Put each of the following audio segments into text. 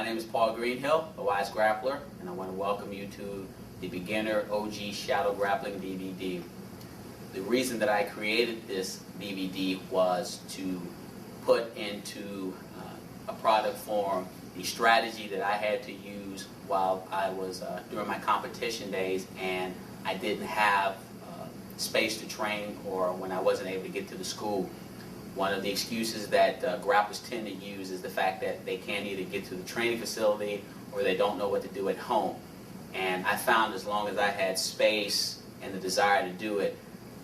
name is Paul Greenhill, a wise grappler, and I want to welcome you to the Beginner OG Shadow Grappling DVD. The reason that I created this DVD was to put into a product form the strategy that I had to use while I was during my competition days and I didn't have space to train, or when I wasn't able to get to the school. One of the excuses that grapplers tend to use is the fact that they can't either get to the training facility or they don't know what to do at home. And I found as long as I had space and the desire to do it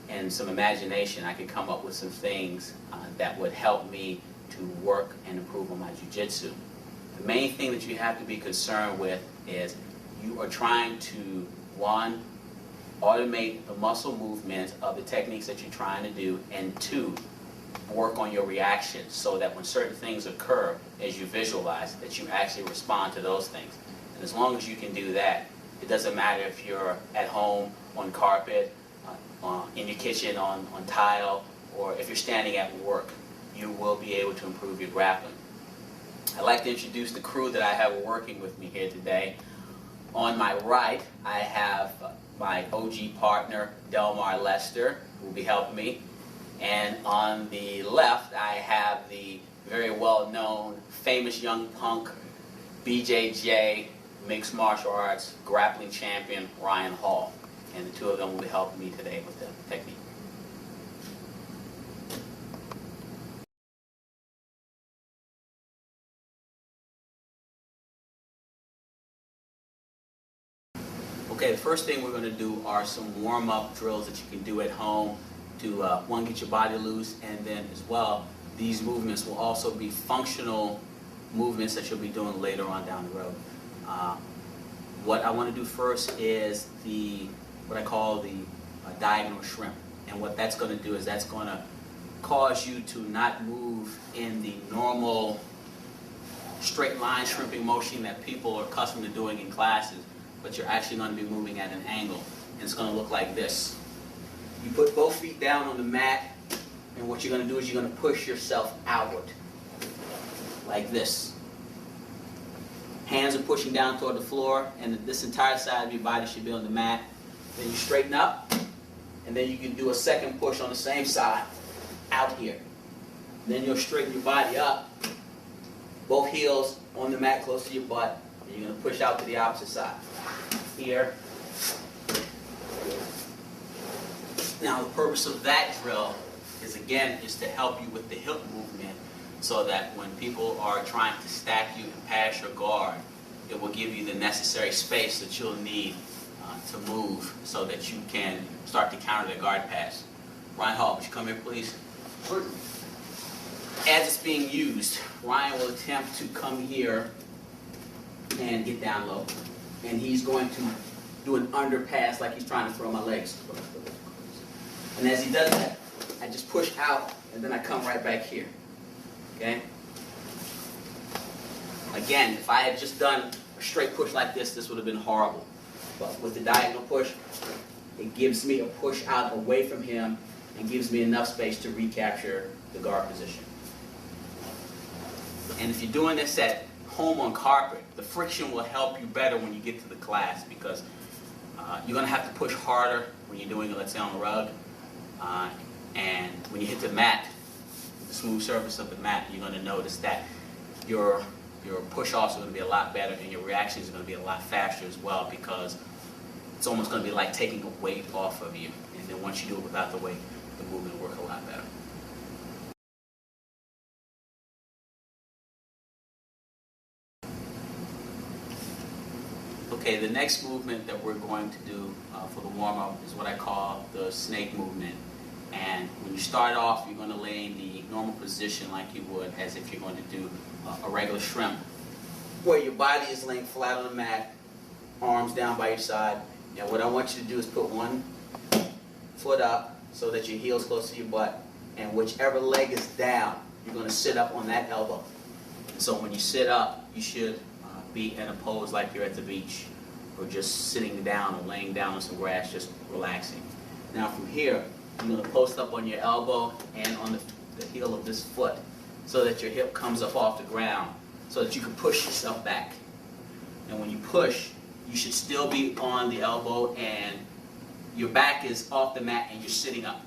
and some imagination, I could come up with some things that would help me to work and improve on my jiu-jitsu. The main thing that you have to be concerned with is you are trying to, one, automate the muscle movements of the techniques that you're trying to do, and two, work on your reactions so that when certain things occur, as you visualize, that you actually respond to those things. And as long as you can do that, it doesn't matter if you're at home on carpet, in your kitchen on tile, or if you're standing at work, you will be able to improve your grappling. I'd like to introduce the crew that I have working with me here today. On my right, I have my OG partner, Delmar Lester, who will be helping me. And on the left, I have the very well-known, famous young punk, BJJ, mixed martial arts, grappling champion, Ryan Hall. And the two of them will be helping me today with the technique. Okay, the first thing we're going to do are some warm-up drills that you can do at home to, one, get your body loose, and then as well, these movements will also be functional movements that you'll be doing later on down the road. What I want to do first is what I call the diagonal shrimp. And what that's going to do is that's going to cause you to not move in the normal straight line shrimping motion that people are accustomed to doing in classes, but you're actually going to be moving at an angle. And it's going to look like this. You put both feet down on the mat, and what you're going to do is you're going to push yourself outward, like this. Hands are pushing down toward the floor, and this entire side of your body should be on the mat. Then you straighten up, and then you can do a second push on the same side, out here. Then you'll straighten your body up, both heels on the mat close to your butt, and you're going to push out to the opposite side. Here. Now the purpose of that drill is, again, is to help you with the hip movement so that when people are trying to stack you and pass your guard, it will give you the necessary space that you'll need to move so that you can start to counter the guard pass. Ryan Hall, would you come here, please? As it's being used, Ryan will attempt to come here and get down low. And he's going to do an underpass like he's trying to throw my legs. And as he does that, I just push out, and then I come right back here. Okay? Again, if I had just done a straight push like this, this would have been horrible. But with the diagonal push, it gives me a push out away from him and gives me enough space to recapture the guard position. And if you're doing this at home on carpet, the friction will help you better when you get to the class, because you're going to have to push harder when you're doing it, let's say, on the rug. And when you hit the mat, the smooth surface of the mat, you're going to notice that your push-offs are going to be a lot better, and your reactions are going to be a lot faster as well, because it's almost going to be like taking a weight off of you. And then once you do it without the weight, the movement will work a lot better. Okay, the next movement that we're going to do for the warm-up is what I call the snake movement. And when you start off, you're going to lay in the normal position like you would as if you're going to do a regular shrimp, where your body is laying flat on the mat, arms down by your side. And what I want you to do is put one foot up so that your heel's close to your butt, and whichever leg is down, you're going to sit up on that elbow. And so when you sit up, you should be in a pose like you're at the beach, or just sitting down or laying down on some grass, just relaxing. Now from here, you're going to post up on your elbow and on the heel of this foot so that your hip comes up off the ground. so that you can push yourself back. And when you push, you should still be on the elbow and your back is off the mat and you're sitting up.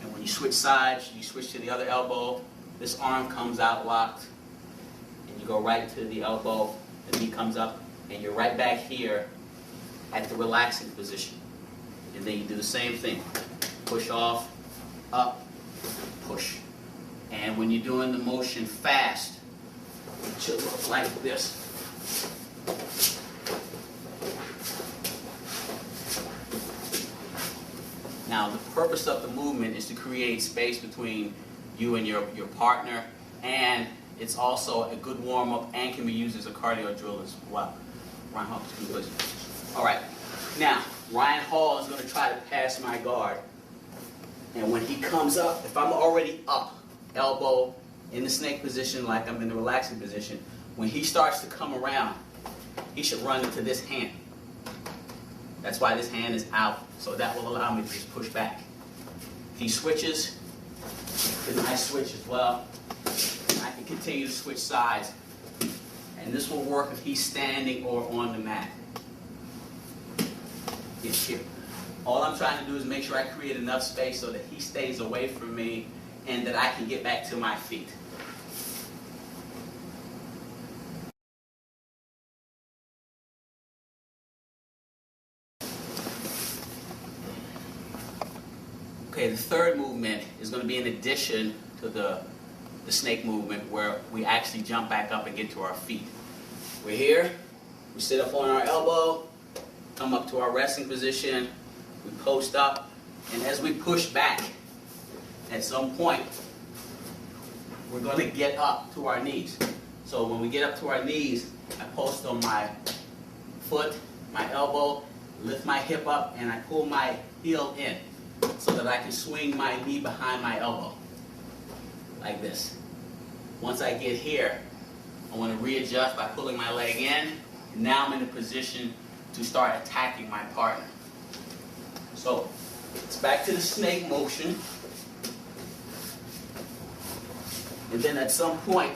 And when you switch sides, you switch to the other elbow, this arm comes out locked, and you go right to the elbow, the knee comes up, and you're right back here at the relaxing position. And then you do the same thing. Push off, up, push. And when you're doing the motion fast, it should look like this. Now, the purpose of the movement is to create space between you and your partner, and it's also a good warm-up and can be used as a cardio drill as well. Ryan Hall, please. All right. Now, Ryan Hall is going to try to pass my guard. And when he comes up, if I'm already up, elbow in the snake position like I'm in the relaxing position, when he starts to come around, he should run into this hand. That's why this hand is out, so that will allow me to just push back. If he switches, then I switch as well. I can continue to switch sides. And this will work if he's standing or on the mat. It's here. All I'm trying to do is make sure I create enough space so that he stays away from me and that I can get back to my feet. Okay, the third movement is going to be in addition to the snake movement where we actually jump back up and get to our feet. We're here, we sit up on our elbow, come up to our resting position, we post up, and as we push back, at some point, we're going to get up to our knees. So when we get up to our knees, I post on my foot, my elbow, lift my hip up, and I pull my heel in so that I can swing my knee behind my elbow, like this. Once I get here, I want to readjust by pulling my leg in, and now I'm in a position to start attacking my partner. So, it's back to the snake motion, and then at some point,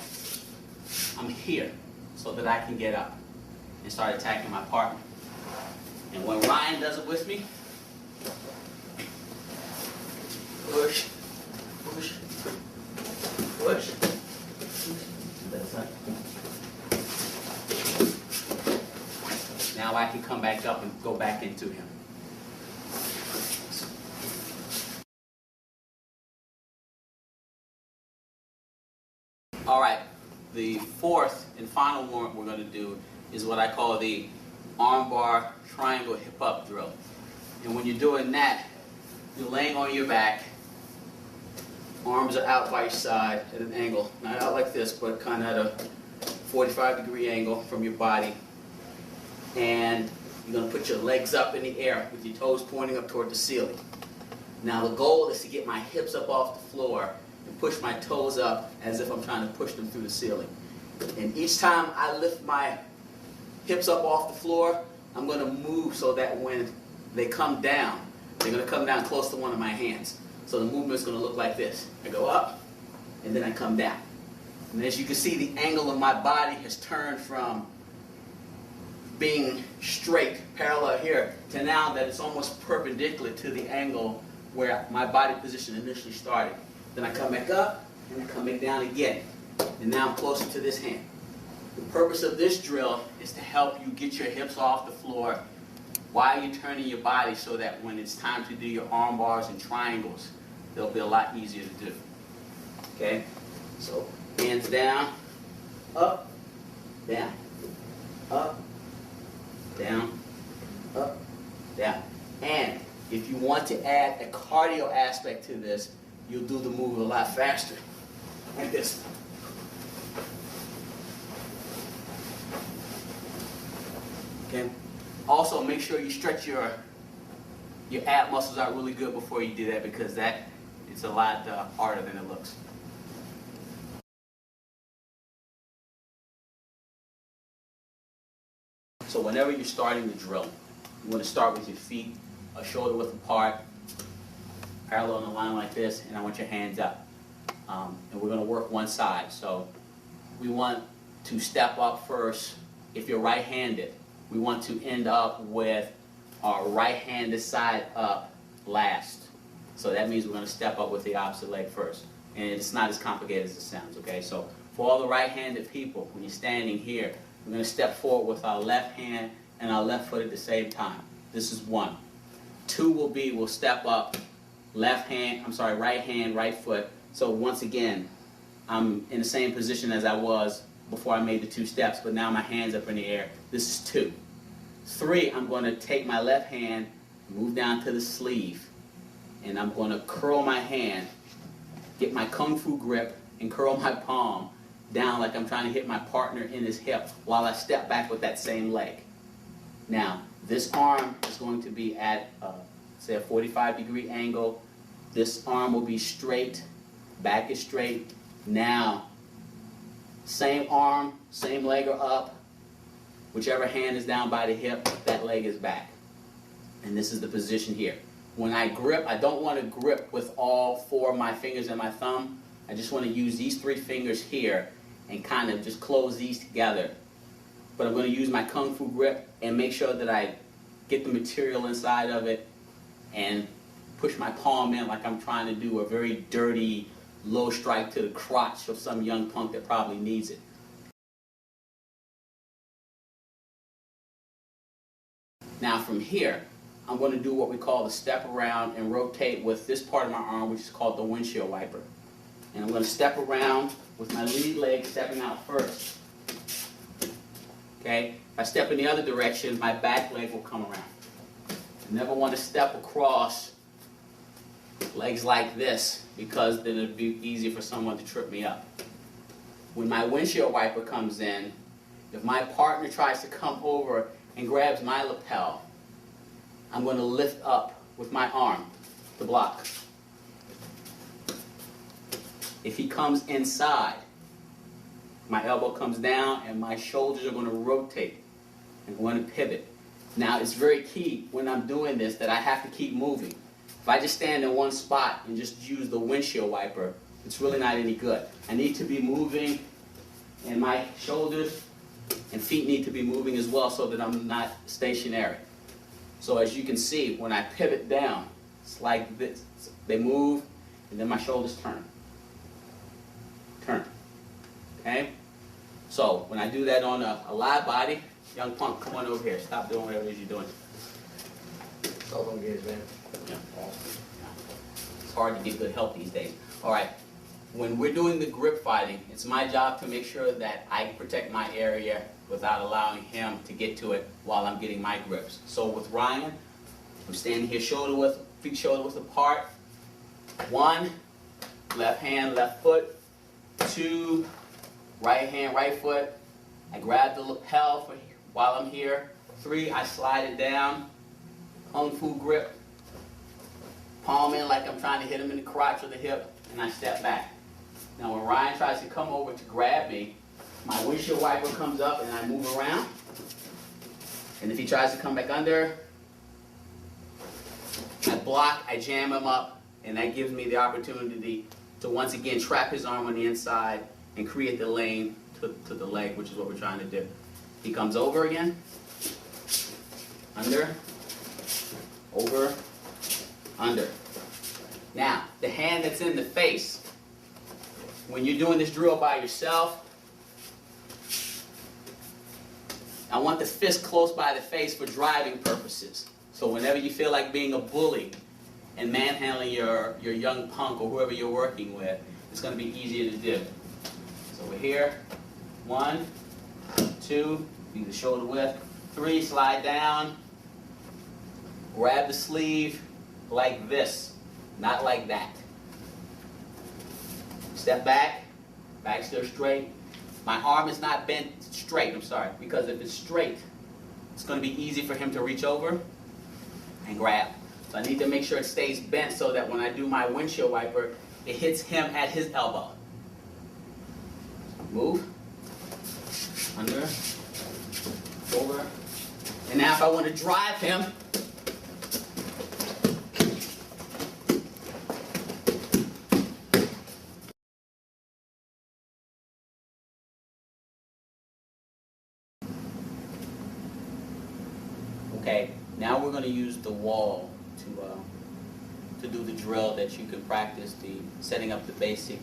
I'm here so that I can get up and start attacking my partner. And when Ryan does it with me, push, push, push. That's right. Now I can come back up and go back into him. All right, the fourth and final one we're going to do is what I call the armbar triangle hip up drill. And when you're doing that, you're laying on your back, arms are out by your side at an angle, not out like this, but kind of at a 45-degree angle from your body. And you're going to put your legs up in the air with your toes pointing up toward the ceiling. Now the goal is to get my hips up off the floor and push my toes up as if I'm trying to push them through the ceiling. And each time I lift my hips up off the floor, I'm going to move so that when they come down, they're going to come down close to one of my hands. So the movement is going to look like this. I go up, and then I come down. And as you can see, the angle of my body has turned from being straight, parallel here, to now that it's almost perpendicular to the angle where my body position initially started. Then I come back up, and I come back down again. And now I'm closer to this hand. The purpose of this drill is to help you get your hips off the floor while you're turning your body so that when it's time to do your arm bars and triangles, they'll be a lot easier to do. Okay? So, hands down, up, down, up, down, up, down. And if you want to add a cardio aspect to this, you'll do the move a lot faster. Like this. Okay? Also, make sure you stretch your ab muscles out really good before you do that, because that it's a lot harder than it looks. So whenever you're starting the drill, you want to start with your feet a shoulder width apart, parallel in a line like this, and I want your hands up. And we're going to work one side. So we want to step up first. If you're right-handed, we want to end up with our right-handed side up last. So that means we're going to step up with the opposite leg first. And it's not as complicated as it sounds, okay? So for all the right-handed people, when you're standing here, we're going to step forward with our left hand and our left foot at the same time. This is 1. 2 will be, we'll step up, right hand, right foot. So once again, I'm in the same position as I was before I made the 2 steps, but now my hand's up in the air. This is 2. 3, I'm going to take my left hand, move down to the sleeve, and I'm going to curl my hand, get my kung fu grip, and curl my palm down like I'm trying to hit my partner in his hip while I step back with that same leg. Now, this arm is going to be at, say, a 45-degree angle. This arm will be straight, back is straight. Now, same arm, same leg are up. Whichever hand is down by the hip, that leg is back. And this is the position here. When I grip, I don't want to grip with all 4 of my fingers and my thumb. I just want to use these 3 fingers here and kind of just close these together. But I'm going to use my kung fu grip and make sure that I get the material inside of it and push my palm in like I'm trying to do a very dirty low strike to the crotch of some young punk that probably needs it. Now from here, I'm going to do what we call the step around and rotate with this part of my arm, which is called the windshield wiper. And I'm going to step around with my lead leg stepping out first. Okay? If I step in the other direction, my back leg will come around. I never want to step across legs like this because then it'd be easy for someone to trip me up. When my windshield wiper comes in, if my partner tries to come over and grabs my lapel, I'm going to lift up with my arm to block. If he comes inside, my elbow comes down and my shoulders are going to rotate and going to pivot. Now it's very key when I'm doing this that I have to keep moving. If I just stand in one spot and just use the windshield wiper, it's really not any good. I need to be moving, and my shoulders and feet need to be moving as well so that I'm not stationary. So as you can see, when I pivot down, it's like this. They move, and then my shoulders turn. Turn. Okay? So when I do that on a live body, young punk, come on over here. Stop doing whatever it is you're doing. Cell phone games, man. Yeah. It's hard to get good help these days. All right. When we're doing the grip fighting, it's my job to make sure that I protect my area without allowing him to get to it while I'm getting my grips. So with Ryan, I'm standing here feet shoulder width apart. 1, left hand, left foot. 2, right hand, right foot. I grab the lapel while I'm here. 3, I slide it down. Kung fu grip. Palm in like I'm trying to hit him in the crotch or the hip, and I step back. Now when Ryan tries to come over to grab me, my windshield wiper comes up and I move around. And if he tries to come back under, I block, I jam him up, and that gives me the opportunity to once again trap his arm on the inside and create the lane to the leg, which is what we're trying to do. He comes over again, under, over, under. Now, the hand that's in the face, when you're doing this drill by yourself, I want the fist close by the face for driving purposes. So whenever you feel like being a bully and manhandling your young punk or whoever you're working with, it's going to be easier to do. So we're here. 1, 2, be the shoulder width. 3, slide down. Grab the sleeve like this, not like that. Step back, back still straight. My arm is not bent straight, because if it's straight, it's going to be easy for him to reach over and grab. So I need to make sure it stays bent so that when I do my windshield wiper, it hits him at his elbow. Move, under, over. And now if I want to drive him, now we're going to use the wall to do the drill that you can practice the setting up the basic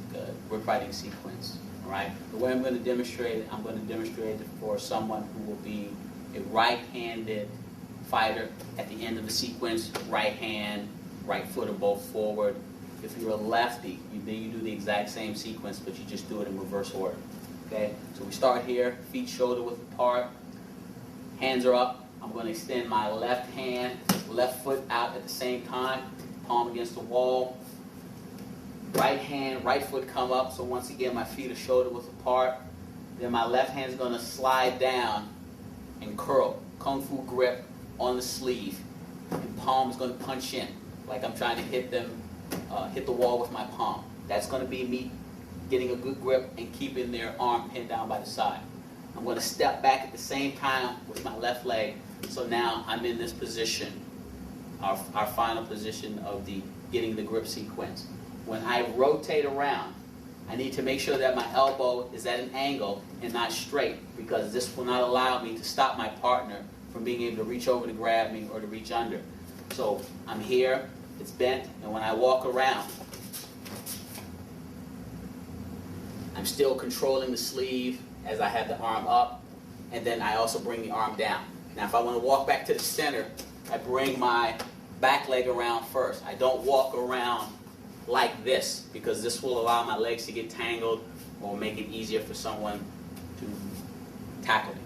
grip fighting sequence. All right. The way I'm going to demonstrate it for someone who will be a right-handed fighter. At the end of the sequence, right hand, right foot are both forward. If you're a lefty, then you do the exact same sequence, but you just do it in reverse order. Okay. So we start here, feet shoulder width apart, hands are up. I'm going to extend my left hand, left foot out at the same time, palm against the wall. Right hand, right foot come up. So once again, my feet are shoulder width apart. Then my left hand is going to slide down and curl. Kung Fu grip on the sleeve. And palm is going to punch in like I'm trying to hit the wall with my palm. That's going to be me getting a good grip and keeping their arm pinned down by the side. I'm going to step back at the same time with my left leg. So now I'm in this position, our final position of the getting the grip sequence. When I rotate around, I need to make sure that my elbow is at an angle and not straight, because this will not allow me to stop my partner from being able to reach over to grab me or to reach under. So I'm here, it's bent, and when I walk around, I'm still controlling the sleeve as I have the arm up, and then I also bring the arm down. Now if I want to walk back to the center, I bring my back leg around first. I don't walk around like this, because this will allow my legs to get tangled or make it easier for someone to tackle me.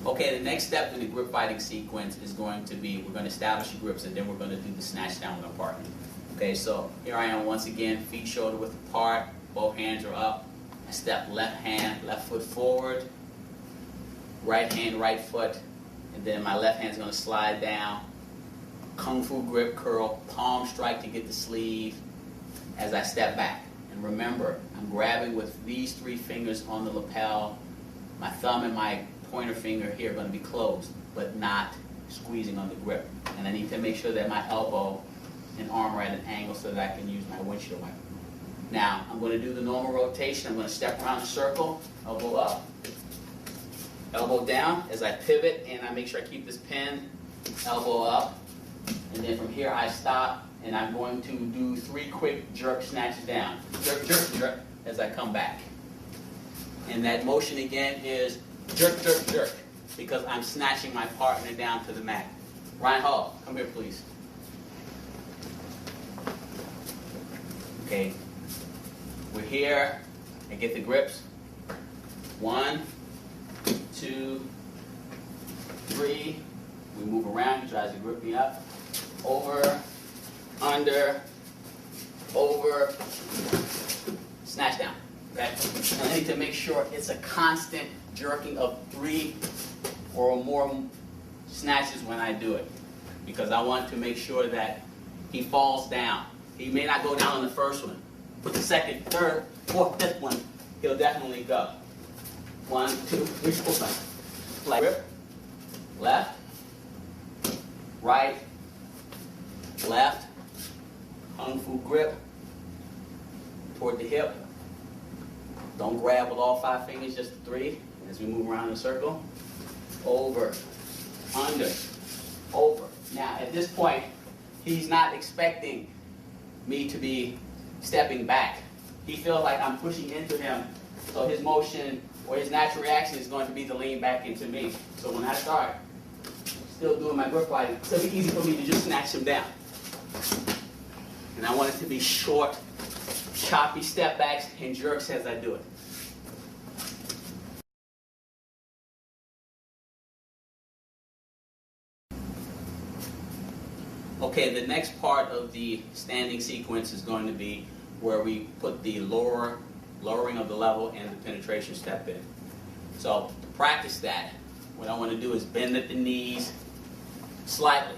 Okay, the next step in the grip fighting sequence is going to be, we're going to establish the grips, and then we're going to do the snatch down with our partner. Okay, so here I am once again, feet shoulder width apart, both hands are up. I step left hand, left foot forward, right hand, right foot, and then my left hand's going to slide down. Kung Fu grip curl, palm strike to get the sleeve as I step back. And remember, I'm grabbing with these three fingers on the lapel. My thumb and my pointer finger here are going to be closed, but not squeezing on the grip. And I need to make sure that my elbow and arm are at an angle so that I can use my windshield wiper. Now, I'm going to do the normal rotation. I'm going to step around the circle, elbow up, elbow down as I pivot, and I make sure I keep this pin, elbow up, and then from here I stop, and I'm going to do 3 quick jerk snatches down. Jerk, jerk, jerk, as I come back. And that motion again is jerk, jerk, jerk, because I'm snatching my partner down to the mat. Ryan Hall, come here please. Okay, we're here, I get the grips. 1, 2, 3, we move around, he tries to grip me up. Over, under, over, snatch down. Okay? And I need to make sure it's a constant jerking of 3 or more snatches when I do it, because I want to make sure that he falls down. He may not go down on the first one, but the second, third, fourth, fifth one, he'll definitely go. 1, 2, 3, 4, 5. Like grip, left, right, left, Kung Fu grip, toward the hip. Don't grab with all 5 fingers, just 3. As we move around in a circle. Over, under, over. Now, at this point, he's not expecting me to be stepping back. He feels like I'm pushing into him, so his motion or his natural reaction is going to be to lean back into me. So when I start still doing my grip fighting, it's going to be easy for me to just snatch him down. And I want it to be short, choppy step backs and jerks as I do it. Okay, the next part of the standing sequence is going to be where we put the lowering of the level and the penetration step in. So to practice that, what I want to do is bend at the knees slightly.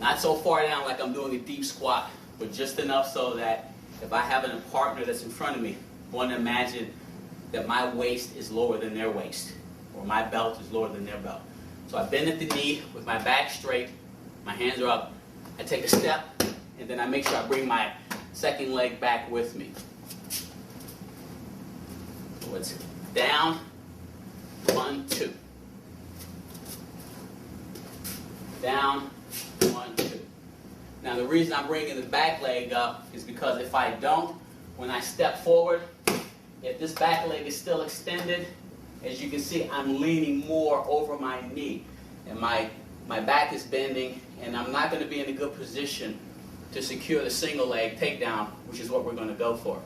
Not so far down like I'm doing a deep squat, but just enough so that if I have a partner that's in front of me, I want to imagine that my waist is lower than their waist, or my belt is lower than their belt. So I bend at the knee with my back straight, my hands are up, I take a step, and then I make sure I bring my second leg back with me. So it's down, 1, 2. Down, 1, 2. Now the reason I'm bringing the back leg up is because if I don't, when I step forward, if this back leg is still extended, as you can see, I'm leaning more over my knee. And my back is bending, and I'm not going to be in a good position to secure the single leg takedown, which is what we're going to go for.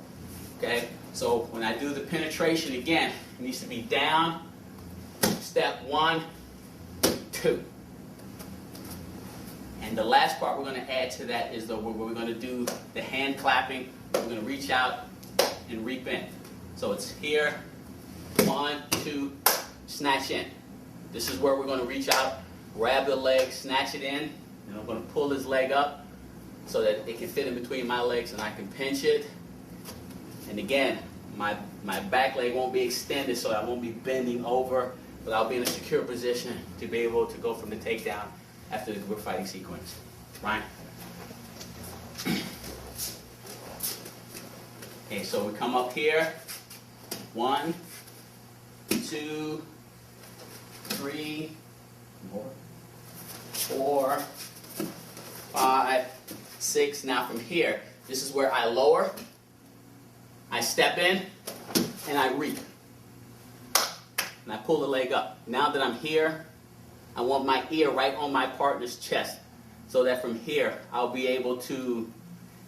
Okay? So when I do the penetration again, it needs to be down, step 1, 2. And the last part we're going to add to that is where we're going to do the hand clapping. We're going to reach out and reap in. So it's here, 1, 2, snatch in. This is where we're going to reach out, grab the leg, snatch it in, and I'm going to pull his leg up so that it can fit in between my legs and I can pinch it. And again, my back leg won't be extended, so I won't be bending over, but I'll be in a secure position to be able to go from the takedown after the grip fighting sequence. Right? Okay, so we come up here. 1, 2, 3, 4, 5, 6. Now from here, this is where I lower, I step in, and I reap. And I pull the leg up. Now that I'm here, I want my ear right on my partner's chest, so that from here, I'll be able to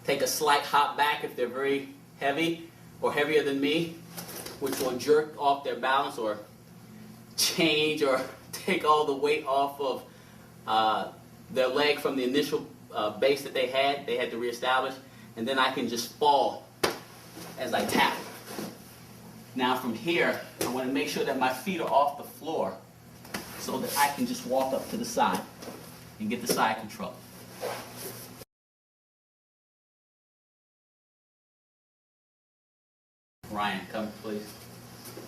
take a slight hop back if they're very heavy or heavier than me, which will jerk off their balance or change or take all the weight off of their leg from the initial base that they had to reestablish, and then I can just fall as I tap. Now from here, I want to make sure that my feet are off the floor so that I can just walk up to the side and get the side control. Ryan, come please.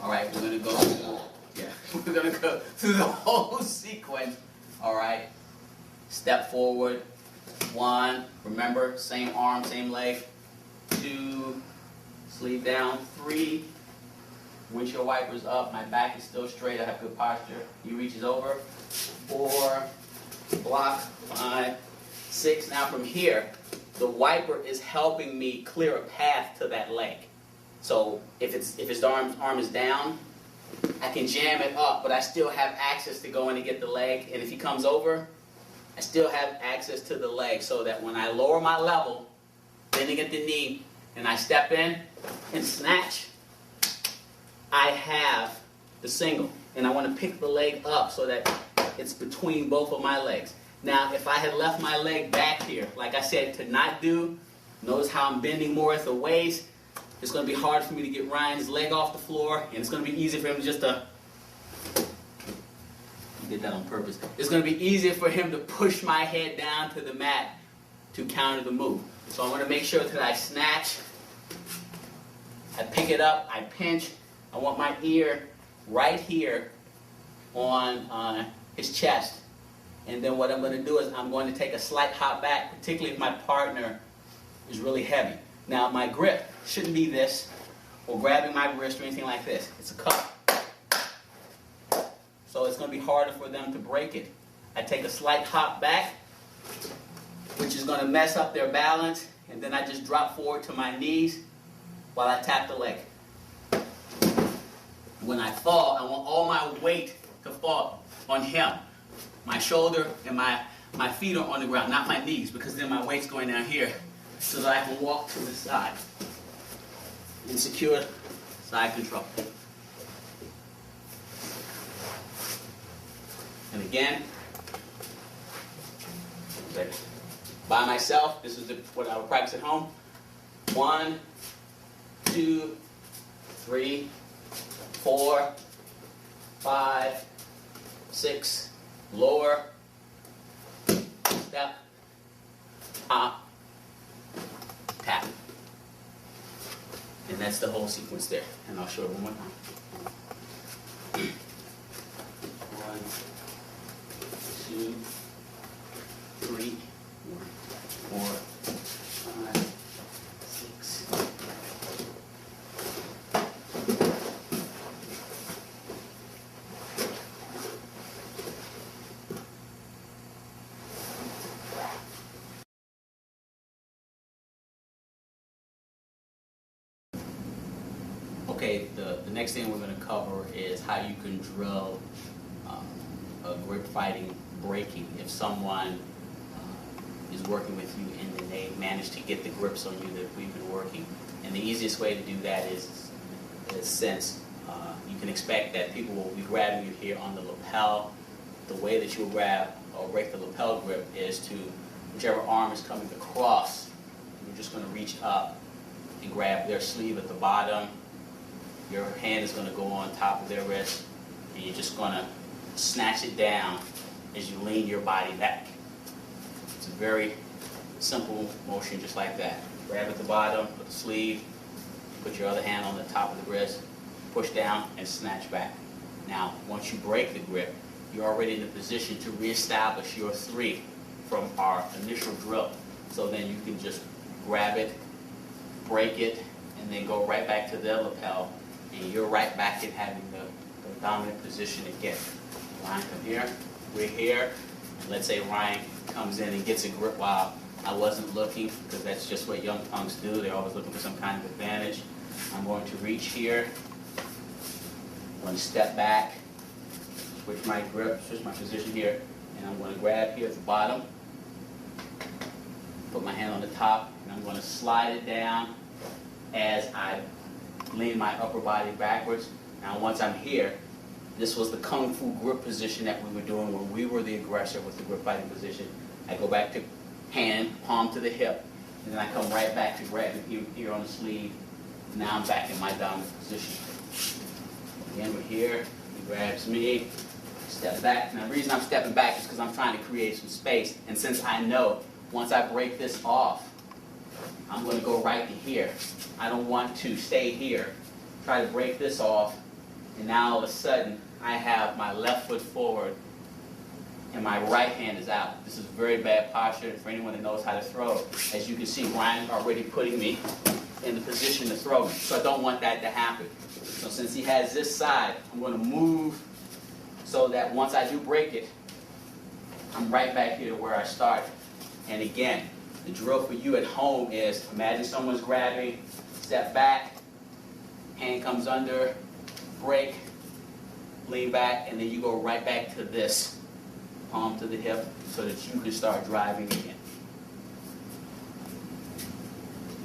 All right, we're going to go we're going to go through the whole sequence. All right, step forward. 1, remember, same arm, same leg. 2, sleeve down. 3, windshield wipers up. My back is still straight. I have good posture. He reaches over. 4, block. 5, 6. Now from here, the wiper is helping me clear a path to that leg. So if his arm is down, I can jam it up, but I still have access to go in and get the leg. And if he comes over, I still have access to the leg, so that when I lower my level, bending at the knee, and I step in and snatch, I have the single. And I want to pick the leg up so that it's between both of my legs. Now, if I had left my leg back here, like I said, to not do, notice how I'm bending more at the waist. It's going to be hard for me to get Ryan's leg off the floor, and it's going to be easy for him to just he did that on purpose. It's going to be easier for him to push my head down to the mat to counter the move. So I want to make sure that I snatch, I pick it up, I pinch. I want my ear right here on his chest. And then what I'm going to do is I'm going to take a slight hop back, particularly if my partner is really heavy. Now my grip shouldn't be this, or grabbing my wrist or anything like this. It's a cup. So it's going to be harder for them to break it. I take a slight hop back, which is going to mess up their balance, and then I just drop forward to my knees while I tap the leg. When I fall, I want all my weight to fall on him. My shoulder and my feet are on the ground, not my knees, because then my weight's going down here, so that I can walk to the side and secure side control. And again, by myself, this is what I would practice at home. 1, 2, 3, 4, 5, 6, lower, step, hop, tap. And that's the whole sequence there. And I'll show it one more time. 1, 2, 3, 4, 5, 6. next thing we're going to cover is how you can drill a grip fighting breaking if someone is working with you and then they manage to get the grips on you that we've been working. And the easiest way to do that is since you can expect that people will be grabbing you here on the lapel, the way that you'll grab or break the lapel grip is to whichever arm is coming across, you're just going to reach up and grab their sleeve at the bottom. Your hand is going to go on top of their wrist, and you're just going to snatch it down as you lean your body back. It's a very simple motion just like that. Grab at the bottom of the sleeve, put your other hand on the top of the wrist, push down and snatch back. Now, once you break the grip, you're already in a position to reestablish your 3 from our initial drill. So then you can just grab it, break it, and then go right back to the lapel, and you're right back in having the dominant position again. Ryan, come here. We're here. And let's say Ryan comes in and gets a grip while I wasn't looking, because that's just what young punks do. They're always looking for some kind of advantage. I'm going to reach here. I'm going to step back, switch my grip, switch my position here, and I'm going to grab here at the bottom, put my hand on the top, and I'm going to slide it down as I lean my upper body backwards. Now once I'm here, this was the Kung Fu grip position that we were doing when we were the aggressor with the grip fighting position. I go back to hand, palm to the hip, and then I come right back to grabbing here on the sleeve. Now I'm back in my dominant position. Again, we're here, he grabs me, step back. Now the reason I'm stepping back is because I'm trying to create some space, and since I know once I break this off, I'm going to go right to here. I don't want to stay here, try to break this off, and now all of a sudden I have my left foot forward and my right hand is out. This is very bad posture for anyone that knows how to throw. As you can see, Ryan already putting me in the position to throw me, so I don't want that to happen. So since he has this side, I'm going to move so that once I do break it, I'm right back here to where I started. And again, the drill for you at home is imagine someone's grabbing, step back, hand comes under, break, lean back, and then you go right back to this, palm to the hip, so that you can start driving again.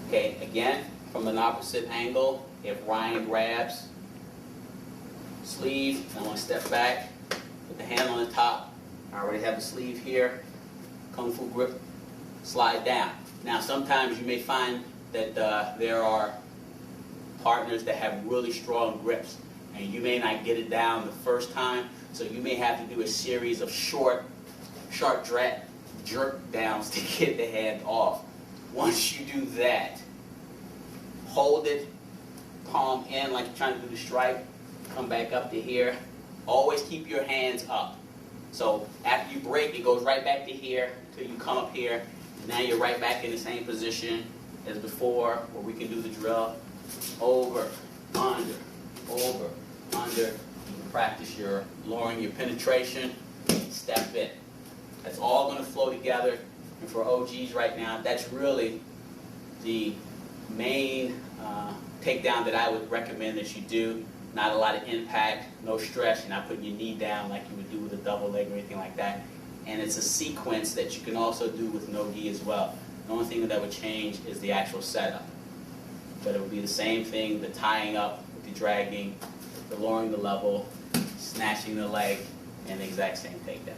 Okay, again, from an opposite angle, if Ryan grabs sleeve, I want to step back, put the hand on the top. I already have the sleeve here, Kung Fu grip, slide down. Now sometimes you may find that there are partners that have really strong grips, and you may not get it down the first time, so you may have to do a series of short jerk downs to get the hand off. Once you do that, hold it, palm in like you're trying to do the strike, come back up to here. Always keep your hands up. So after you break, it goes right back to here until you come up here. And now you're right back in the same position as before, where we can do the drill. Over, under, over, under. You can practice your lowering your penetration, step in. That's all going to flow together. And for OGs right now, that's really the main takedown that I would recommend that you do. Not a lot of impact, no stress. You're not putting your knee down like you would do with a double leg or anything like that. And it's a sequence that you can also do with no gi as well. The only thing that would change is the actual setup. But it would be the same thing, the tying up, the dragging, the lowering the level, snatching the leg, and the exact same takedown.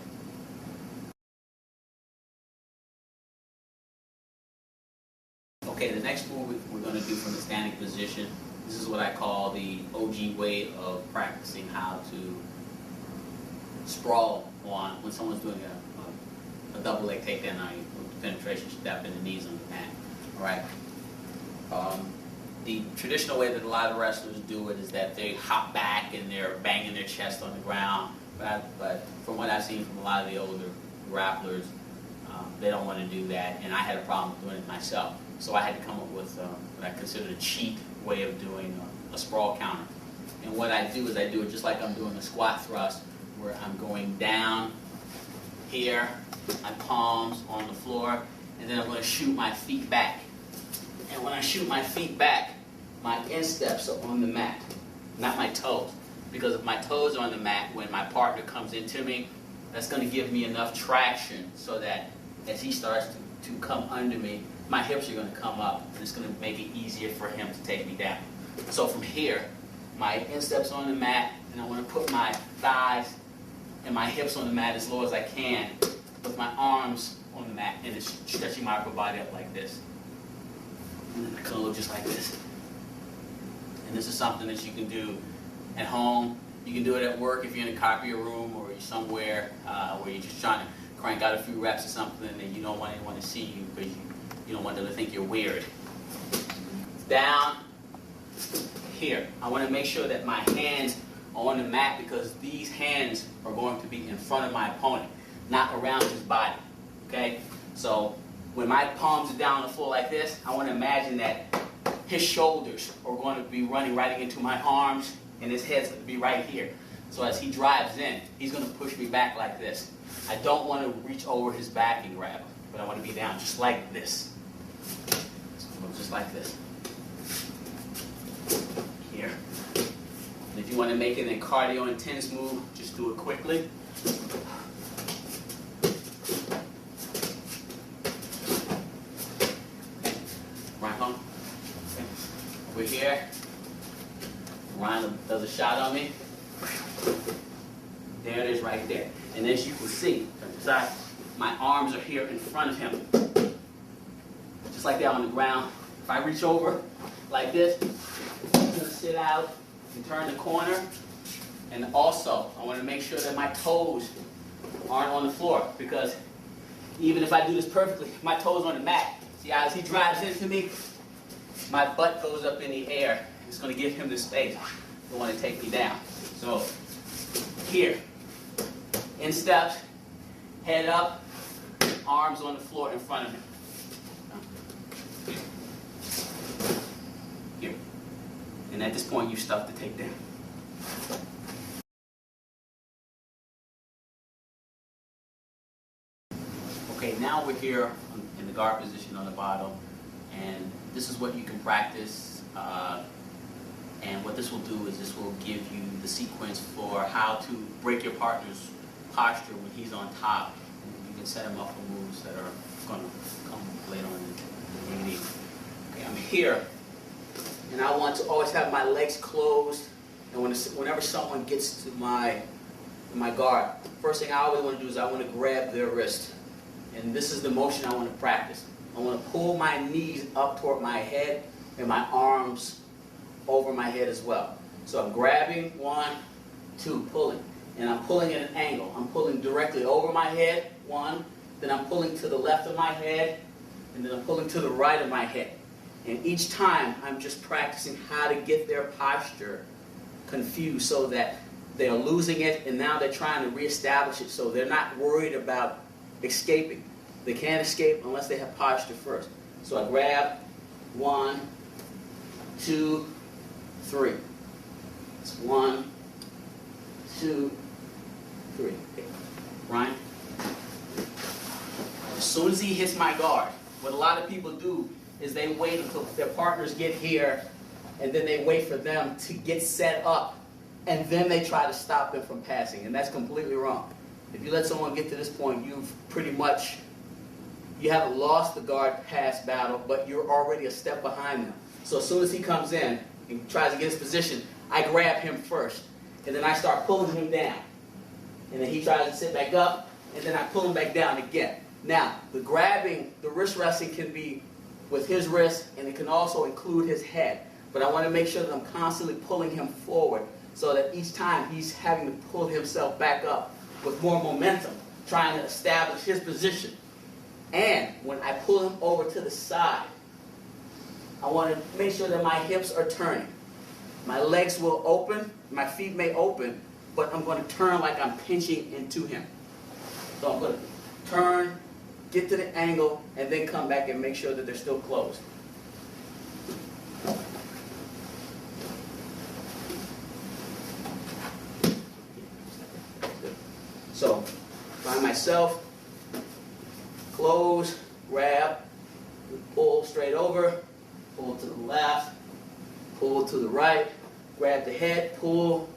Okay, the next move we're going to do from the standing position, this is what I call the OG way of practicing how to sprawl on when someone's doing a double leg takedown on you with penetration, step, and the knees on the mat. All right. The traditional way that a lot of wrestlers do it is that they hop back and they're banging their chest on the ground. But from what I've seen from a lot of the older grapplers, they don't want to do that, and I had a problem doing it myself. So I had to come up with what I consider a cheat way of doing a sprawl counter. And what I do is I do it just like I'm doing a squat thrust, where I'm going down here, my palms on the floor, and then I'm going to shoot my feet back. And when I shoot my feet back, my insteps are on the mat. not my toes. Because if my toes are on the mat, when my partner comes into me, that's going to give me enough traction so that as he starts to come under me, my hips are going to come up, and it's going to make it easier for him to take me down. So from here, my insteps on the mat, and I want to put my thighs and my hips on the mat as low as I can, with my arms on the mat, and it's stretching my upper body up like this. And then it's going to look just like this. And this is something that you can do at home. You can do it at work if you're in a copy room or you're somewhere where you're just trying to crank out a few reps or something and you don't want anyone to see you because you don't want them to think you're weird. Down here. I want to make sure that my hands are on the mat because these hands are going to be in front of my opponent, not around his body. Okay? So when my palms are down on the floor like this, I want to imagine that his shoulders are going to be running right into my arms and his head's going to be right here. So as he drives in, he's going to push me back like this. I don't want to reach over his back and grab him, but I want to be down just like this. Just like this. Here. And if you want to make it a cardio intense move, just do it quickly. Right home. Okay. Over here. Ryan does a shot on me. There it is right there. And as you can see, my arms are here in front of him. Just like that on the ground. If I reach over like this, I'm going to sit out and turn the corner. And also, I want to make sure that my toes aren't on the floor because even if I do this perfectly, my toes on the mat. See, as he drives into me, my butt goes up in the air. It's going to give him the space to want to take me down. So, here, in steps, head up, arms on the floor in front of him. Here. And at this point, you stuff the takedown. Okay, now we're here in the guard position on the bottom, and this is what you can practice. And what this will do is this will give you the sequence for how to break your partner's posture when he's on top. And you can set him up for moves that are going to come later on in the DVD. Okay, I'm here, and I want to always have my legs closed. And whenever someone gets to my guard, first thing I always want to do is I want to grab their wrist. And this is the motion I want to practice. I want to pull my knees up toward my head and my arms over my head as well. So I'm grabbing, 1, 2, pulling. And I'm pulling at an angle. I'm pulling directly over my head, 1. Then I'm pulling to the left of my head. And then I'm pulling to the right of my head. And each time I'm just practicing how to get their posture confused so that they're losing it and now they're trying to reestablish it so they're not worried about escaping. They can't escape unless they have posture first. So I grab, 1, 2, 3. It's 1, 2, 3. Okay. Ryan? As soon as he hits my guard, what a lot of people do is they wait until their partners get here and then they wait for them to get set up and then they try to stop them from passing. And that's completely wrong. If you let someone get to this point, you've pretty much, you haven't lost the guard pass battle, but you're already a step behind them. So as soon as he comes in and tries to get his position, I grab him first. And then I start pulling him down. And then he tries to sit back up, and then I pull him back down again. Now, the grabbing, the wrist wrestling can be with his wrist, and it can also include his head. But I want to make sure that I'm constantly pulling him forward so that each time he's having to pull himself back up with more momentum, trying to establish his position. And when I pull him over to the side, I want to make sure that my hips are turning. My legs will open, my feet may open, but I'm going to turn like I'm pinching into him. So I'm going to turn, get to the angle, and then come back and make sure that they're still closed. So, by myself, close, grab, pull straight over, pull to the left, pull to the right, grab the head, pull,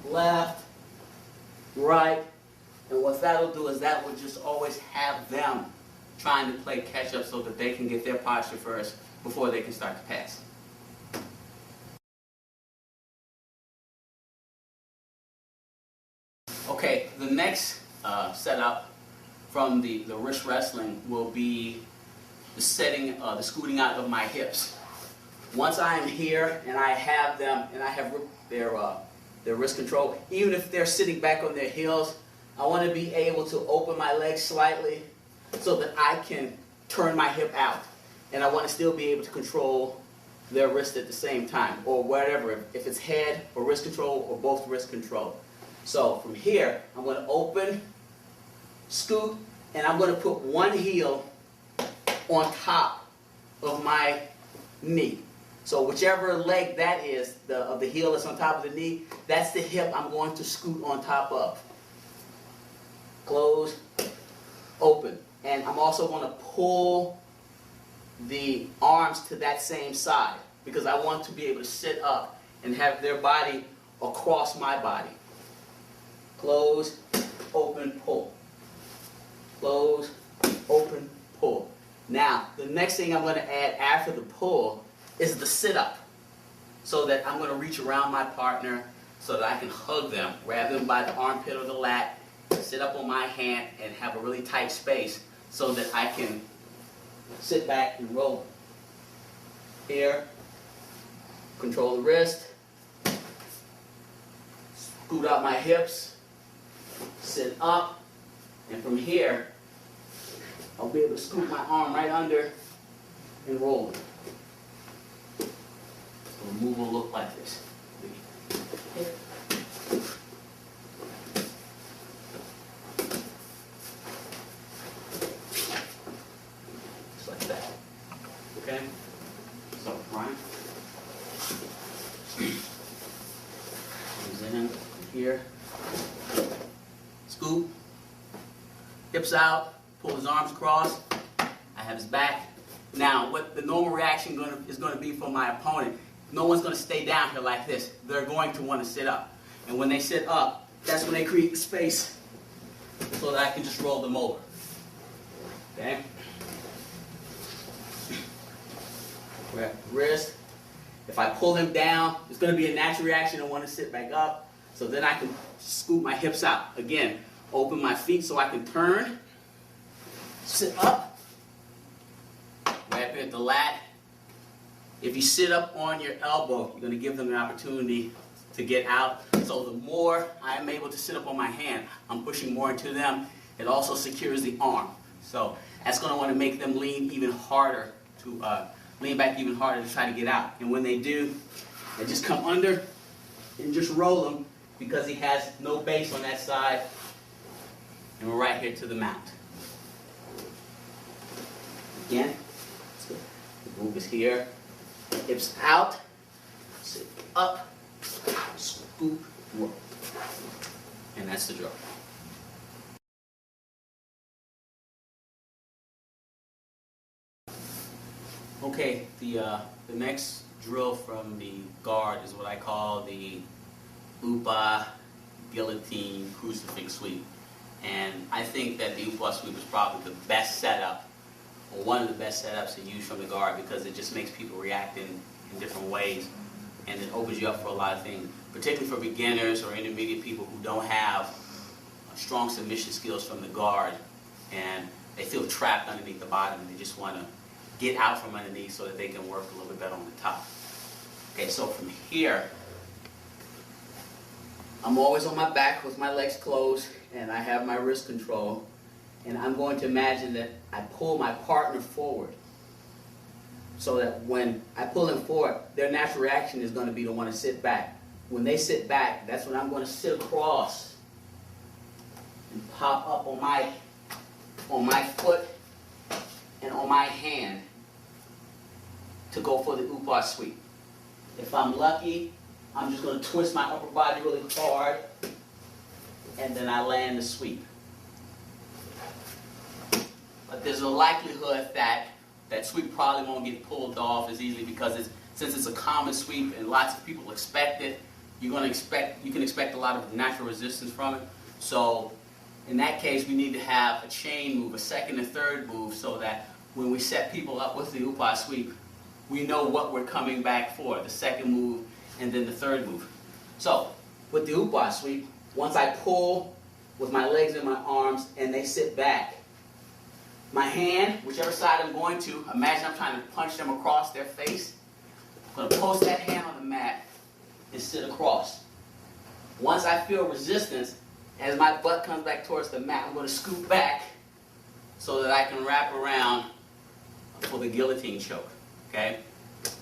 left, right, and what that'll do is that will just always have them trying to play catch up so that they can get their posture first before they can start to pass. Okay, the next setup from the wrist wrestling will be the setting, the scooting out of my hips. Once I am here and I have them, and I have their wrist control, even if they're sitting back on their heels, I want to be able to open my legs slightly so that I can turn my hip out. And I want to still be able to control their wrist at the same time, or whatever, if it's head or wrist control or both wrist control. So from here, I'm going to open, scoot, and I'm going to put one heel on top of my knee. So whichever leg that is, of the heel that's on top of the knee, that's the hip I'm going to scoot on top of. Close, open. And I'm also going to pull the arms to that same side because I want to be able to sit up and have their body across my body. Close, open, pull. Close, open, pull. Now, the next thing I'm going to add after the pull is the sit-up. So that I'm going to reach around my partner so that I can hug them, grab them by the armpit or the lat, sit up on my hand, and have a really tight space so that I can sit back and roll. Here, control the wrist, scoot out my hips, sit up, and from here, I'll be able to scoop my arm right under and roll it. So the move will look like this. Just like that. Okay? So, Ryan. Comes in here. Scoop. Hips out. Pull his arms across. I have his back. Now, what the normal reaction is going to be from my opponent, no one's going to stay down here like this. They're going to want to sit up. And when they sit up, that's when they create space so that I can just roll them over. Okay? Grab the wrist. If I pull them down, it's going to be a natural reaction to want to sit back up. So then I can scoop my hips out. Again, open my feet so I can turn. Sit up, grab at the lat. If you sit up on your elbow, you're going to give them an opportunity to get out. So the more I am able to sit up on my hand, I'm pushing more into them. It also secures the arm. So that's going to want to make them lean even harder, to lean back even harder to try to get out. And when they do, they just come under and just roll them because he has no base on that side. And we're right here to the mount. Again, the move is here, hips out, sit up, scoop, roll. And that's the drill. Okay, the next drill from the guard is what I call the Upa, Guillotine, Crucifix sweep. And I think that the Upa sweep is probably the best setup, or one of the best setups to use from the guard because it just makes people react in different ways and it opens you up for a lot of things, particularly for beginners or intermediate people who don't have strong submission skills from the guard and they feel trapped underneath the bottom and they just want to get out from underneath so that they can work a little bit better on the top. Okay, so from here, I'm always on my back with my legs closed and I have my wrist control. And I'm going to imagine that I pull my partner forward so that when I pull them forward, their natural reaction is going to be to want to sit back. When they sit back, that's when I'm going to sit across and pop up on my foot and on my hand to go for the Upa sweep. If I'm lucky, I'm just going to twist my upper body really hard and then I land the sweep. But there's a likelihood that that sweep probably won't get pulled off as easily because since it's a common sweep and lots of people expect it, you can expect a lot of natural resistance from it. So in that case, we need to have a chain move, a second and third move, so that when we set people up with the upa sweep, we know what we're coming back for, the second move and then the third move. So with the upa sweep, once I pull with my legs and my arms and they sit back, my hand, whichever side I'm going to, imagine I'm trying to punch them across their face. I'm going to post that hand on the mat and sit across. Once I feel resistance, as my butt comes back towards the mat, I'm going to scoot back so that I can wrap around for the guillotine choke. Okay?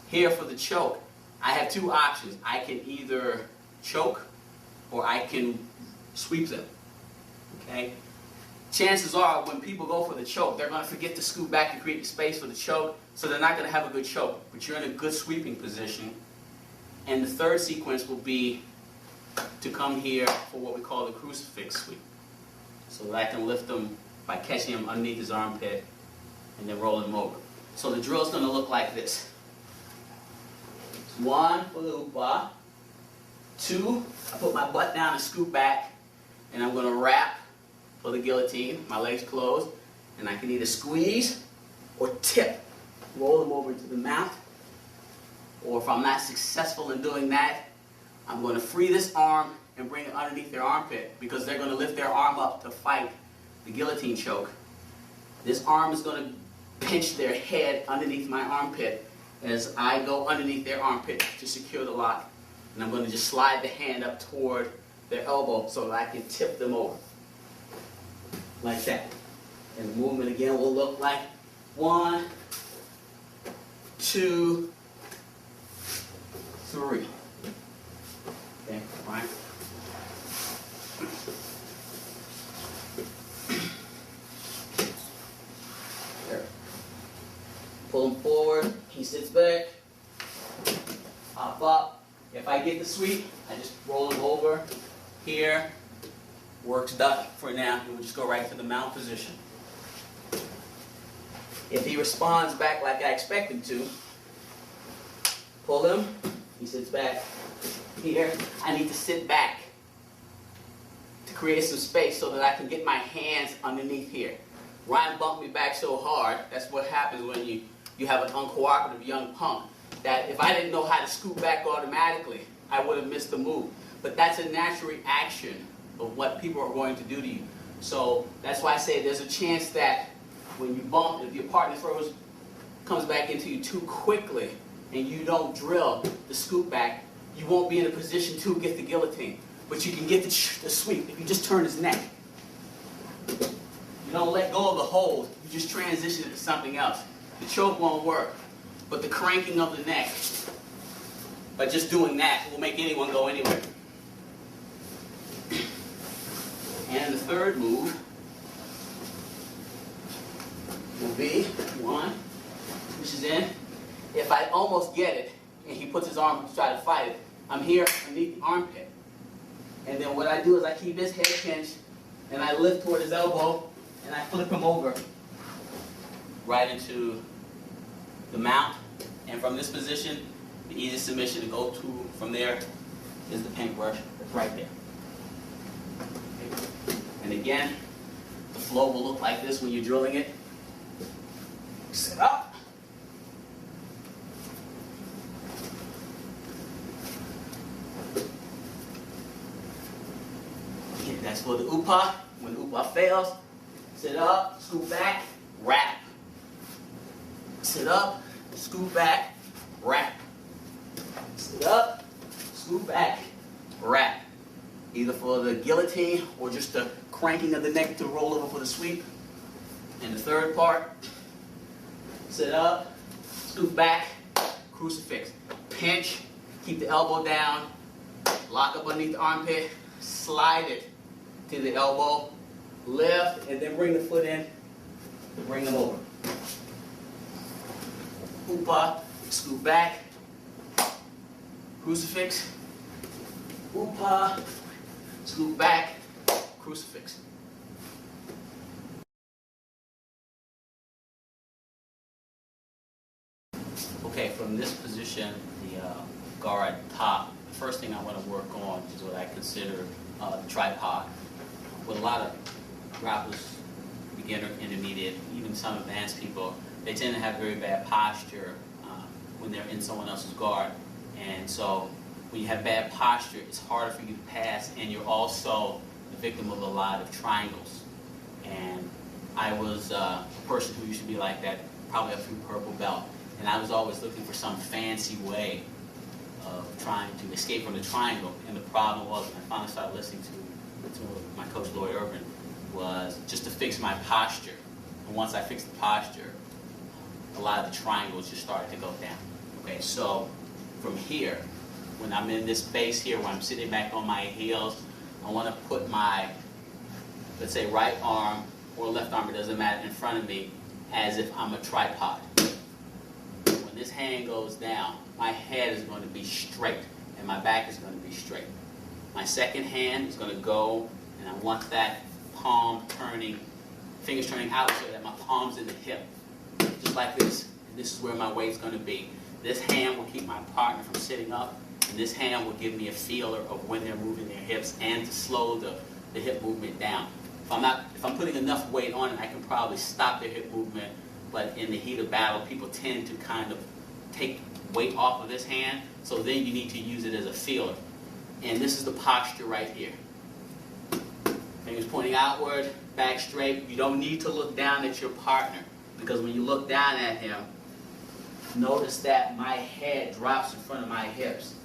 Here for the choke, I have two options. I can either choke or I can sweep them. Okay? Chances are when people go for the choke, they're going to forget to scoot back to create space for the choke, so they're not going to have a good choke. But you're in a good sweeping position. And the third sequence will be to come here for what we call the crucifix sweep. So that I can lift them by catching him underneath his armpit and then rolling him over. So the drill is going to look like this. 1 for the upa. 2, I put my butt down and scoot back, and I'm going to wrap for the guillotine, my legs closed, and I can either squeeze or tip, roll them over into the mount, or if I'm not successful in doing that, I'm going to free this arm and bring it underneath their armpit, because they're going to lift their arm up to fight the guillotine choke. This arm is going to pinch their head underneath my armpit as I go underneath their armpit to secure the lock. And I'm going to just slide the hand up toward their elbow so that I can tip them over. Like that. And the movement again will look like 1, 2, 3. Okay, fine. There. Pull him forward. He sits back. Hop up. If I get the sweep, I just roll him over here. Work's done for now. We'll just go right to the mount position. If he responds back like I expect him to, pull him. He sits back here. I need to sit back to create some space so that I can get my hands underneath here. Ryan bumped me back so hard. That's what happens when you have an uncooperative young punk. That if I didn't know how to scoot back automatically, I would have missed the move. But that's a natural reaction of what people are going to do to you. So that's why I say there's a chance that when you bump, if your partner comes back into you too quickly and you don't drill the scoot back, you won't be in a position to get the guillotine. But you can get the sweep if you just turn his neck. You don't let go of the hold, you just transition it to something else. The choke won't work. But the cranking of the neck, by just doing that, will make anyone go anywhere. And the third move will be 1, pushes in. If I almost get it, and he puts his arm to try to fight it, I'm here underneath the armpit. And then what I do is I keep his head pinched, and I lift toward his elbow, and I flip him over right into the mount. And from this position, the easiest submission to go to from there is the paintbrush. That's right there. Okay. And again, the flow will look like this when you're drilling it. Sit up. Okay, that's for the upa. When the upa fails, sit up, scoot back, wrap. Sit up, scoot back, wrap. Sit up, scoot back, wrap. Either for the guillotine or just the cranking of the neck to roll over for the sweep. And the third part, sit up, scoot back, crucifix. Pinch, keep the elbow down, lock up underneath the armpit, slide it to the elbow, lift, and then bring the foot in to bring them over. Upa, scoot back, crucifix, upa, scoot back, crucifix. Okay, from this position, the guard top, the first thing I want to work on is what I consider the tripod. With a lot of grapplers, beginner, intermediate, even some advanced people, they tend to have very bad posture when they're in someone else's guard. And so when you have bad posture, it's harder for you to pass, and you're also the victim of a lot of triangles. And I was a person who used to be like that, probably up through purple belt. And I was always looking for some fancy way of trying to escape from the triangle. And the problem was, when I finally started listening to my coach, Lloyd Irvin, was just to fix my posture. And once I fixed the posture, a lot of the triangles just started to go down. Okay, so from here, when I'm in this base here, when I'm sitting back on my heels, I want to put my, let's say, right arm or left arm, it doesn't matter, in front of me as if I'm a tripod. When this hand goes down, my head is going to be straight and my back is going to be straight. My second hand is going to go, and I want that palm turning, fingers turning out so that my palm's in the hip, just like this. And this is where my weight's going to be. This hand will keep my partner from sitting up, and this hand will give me a feeler of when they're moving their hips and to slow the hip movement down. If I'm putting enough weight on it, I can probably stop their hip movement, but in the heat of battle, people tend to kind of take weight off of this hand, so then you need to use it as a feeler. And this is the posture right here. Fingers pointing outward, back straight. You don't need to look down at your partner, because when you look down at him, notice that my head drops in front of my hips.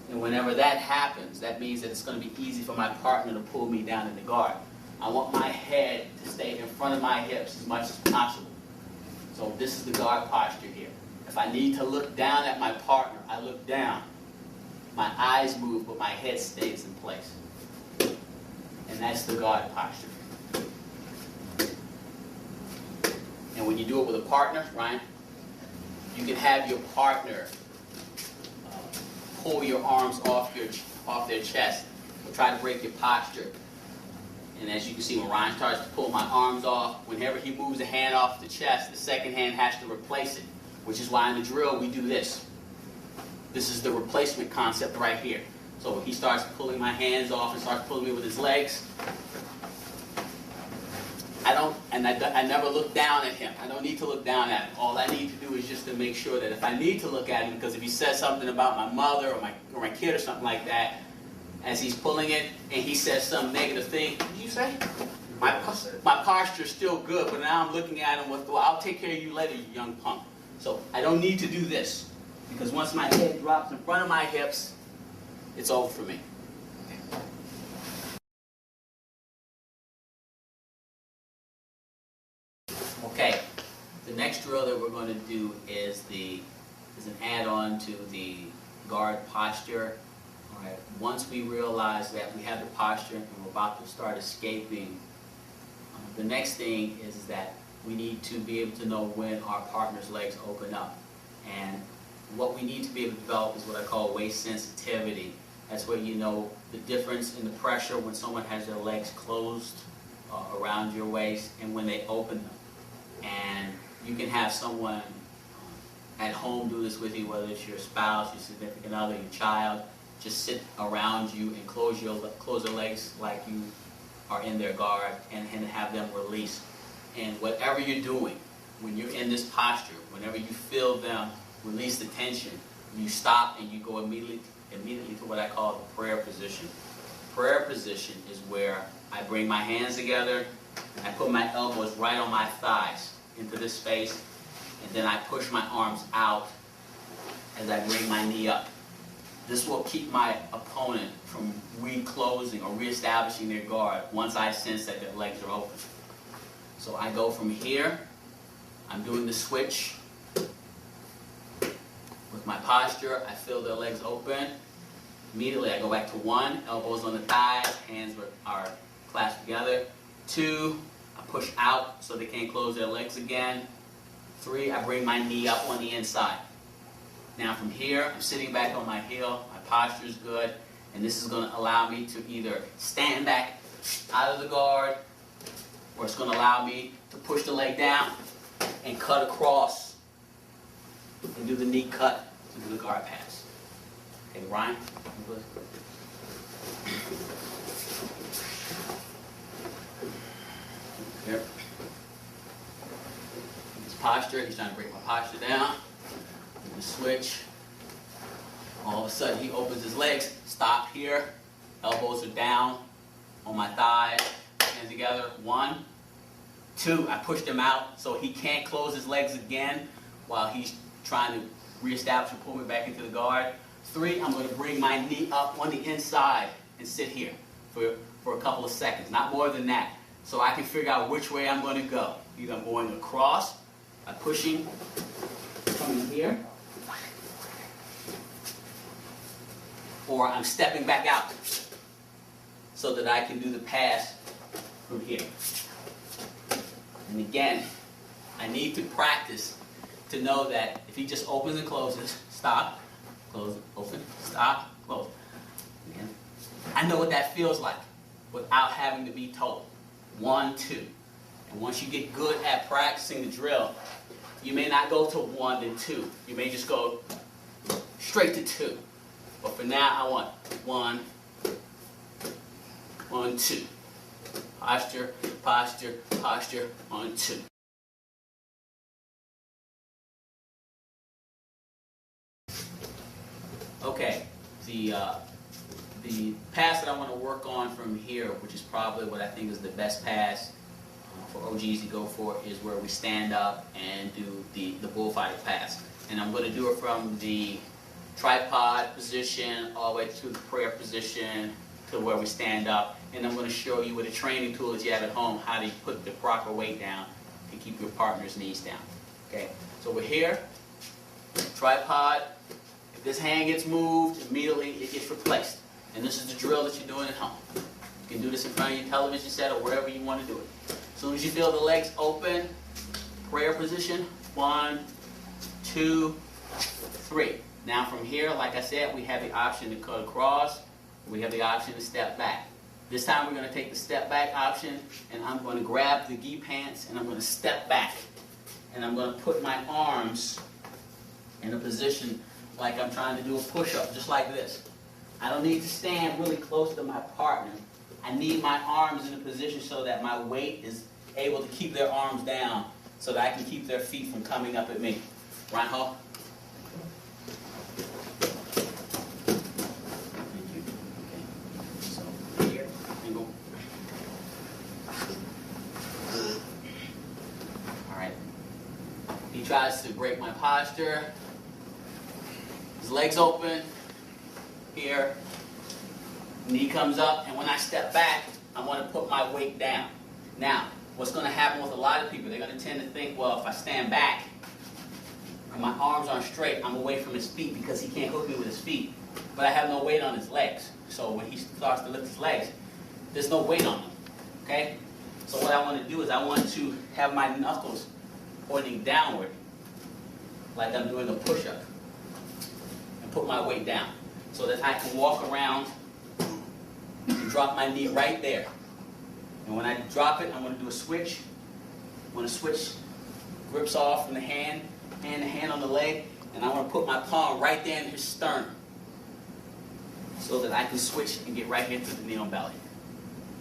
And whenever that happens, that means that it's going to be easy for my partner to pull me down in the guard. I want my head to stay in front of my hips as much as possible. So this is the guard posture here. If I need to look down at my partner, I look down. My eyes move, but my head stays in place. And that's the guard posture. And when you do it with a partner, Ryan, you can have your partner pull your arms off their chest, or try to break your posture. And as you can see, when Ryan starts to pull my arms off, whenever he moves a hand off the chest, the second hand has to replace it, which is why in the drill we do this. This is the replacement concept right here. So when he starts pulling my hands off and starts pulling me with his legs, I never look down at him. I don't need to look down at him. All I need to do is just to make sure that if I need to look at him, because if he says something about my mother or my kid or something like that, as he's pulling it and he says some negative thing, what did you say? My posture's still good, but now I'm looking at him with, well, I'll take care of you later, you young punk. So I don't need to do this, because once my head drops in front of my hips, it's over for me. Okay, the next drill that we're going to do is an add-on to the guard posture. All right. Once we realize that we have the posture and we're about to start escaping, the next thing is that we need to be able to know when our partner's legs open up. And what we need to be able to develop is what I call waist sensitivity. That's where you know the difference in the pressure when someone has their legs closed around your waist and when they open them. And you can have someone at home do this with you, whether it's your spouse, your significant other, your child. Just sit around you and close their legs like you are in their guard, and have them release. And whatever you're doing, when you're in this posture, whenever you feel them release the tension, you stop and you go immediately to what I call the prayer position. Prayer position is where I bring my hands together and I put my elbows right on my thighs into this space, and then I push my arms out as I bring my knee up. This will keep my opponent from reclosing or reestablishing their guard once I sense that their legs are open. So I go from here, I'm doing the switch. With my posture, I feel their legs open. Immediately I go back to 1, elbows on the thighs, hands are clasped together. 2, I push out so they can't close their legs again. 3, I bring my knee up on the inside. Now from here, I'm sitting back on my heel, my posture is good, and this is going to allow me to either stand back out of the guard, or it's going to allow me to push the leg down and cut across and do the knee cut to do the guard pass. Okay, Ryan? Here. His posture, he's trying to break my posture down. And switch. All of a sudden he opens his legs, stop here, elbows are down on my thighs, hands together, 1, 2, I pushed him out so he can't close his legs again while he's trying to reestablish and pull me back into the guard. 3, I'm going to bring my knee up on the inside and sit here for a couple of seconds, not more than that, so I can figure out which way I'm going to go. Either I'm going across by pushing, coming here, or I'm stepping back out so that I can do the pass from here. And again, I need to practice to know that if he just opens and closes, stop, close, open, stop, close. Again, I know what that feels like without having to be told. 1, 2. And once you get good at practicing the drill, you may not go to 1 then 2. You may just go straight to 2. But for now, I want 1, 1, 2. Posture, posture, posture, 1, 2. Okay, the pass that I want to work on from here, which is probably what I think is the best pass for OGs to go for, is where we stand up and do the bullfighter pass. And I'm going to do it from the tripod position all the way to the prayer position to where we stand up, and I'm going to show you with the training tools you have at home how to put the proper weight down to keep your partner's knees down. Okay, so we're here, tripod. If this hand gets moved, immediately it gets replaced, and this is the drill that you're doing at home. You can do this in front of your television set or wherever you want to do it. As soon as you feel the legs open, prayer position, 1, 2, 3. Now from here, like I said, we have the option to cut across. We have the option to step back. This time we're going to take the step back option, and I'm going to grab the gi pants and I'm going to step back. And I'm going to put my arms in a position like I'm trying to do a push-up, just like this. I don't need to stand really close to my partner. I need my arms in a position so that my weight is able to keep their arms down so that I can keep their feet from coming up at me. Reinhold. Tries to break my posture. His legs open. Here. Knee comes up, and when I step back, I want to put my weight down. Now, what's going to happen with a lot of people, they're going to tend to think, well, if I stand back and my arms aren't straight, I'm away from his feet because he can't hook me with his feet. But I have no weight on his legs. So when he starts to lift his legs, there's no weight on them. Okay? So what I want to do is I want to have my knuckles pointing downward, like I'm doing a push-up, and put my weight down so that I can walk around and drop my knee right there. And when I drop it, I'm going to do a switch. I'm going to switch grips off from the hand on the leg, and I want to put my palm right there in his sternum so that I can switch and get right here to the knee on belly,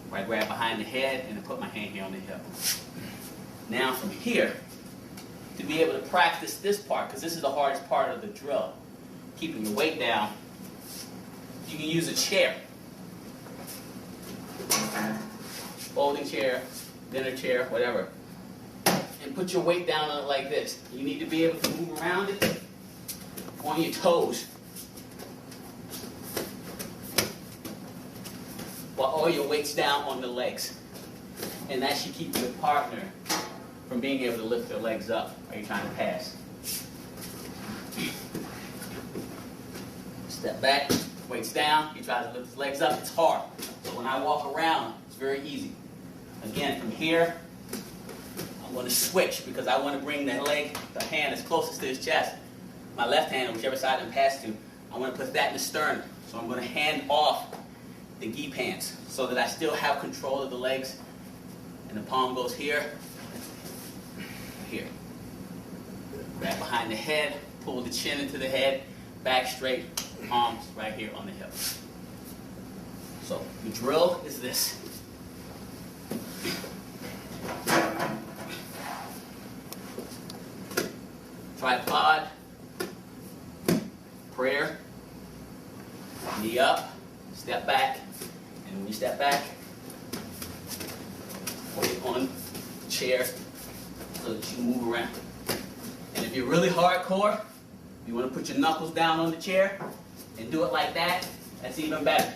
where I grab behind the head and I put my hand here on the hip. Now from here, to be able to practice this part, because this is the hardest part of the drill, keeping your weight down, you can use a chair. Folding chair, dinner chair, whatever. And put your weight down on it like this. You need to be able to move around it on your toes while all your weight's down on the legs. And that should keep your partner from being able to lift their legs up while you're trying to pass. Step back, weights down, you try to lift his legs up, it's hard. So when I walk around, it's very easy. Again, from here, I'm going to switch because I want to bring the hand as closest to his chest. My left hand, whichever side I'm passed to, I want to put that in the sternum. So I'm going to hand off the gi pants so that I still have control of the legs. And the palm goes here. Here. Grab behind the head, pull the chin into the head, back straight, arms right here on the hip. So the drill is this. Tripod, prayer, knee up, step back, and when you step back, hold it on the chair so that you move around. And if you're really hardcore, you want to put your knuckles down on the chair and do it like that, that's even better.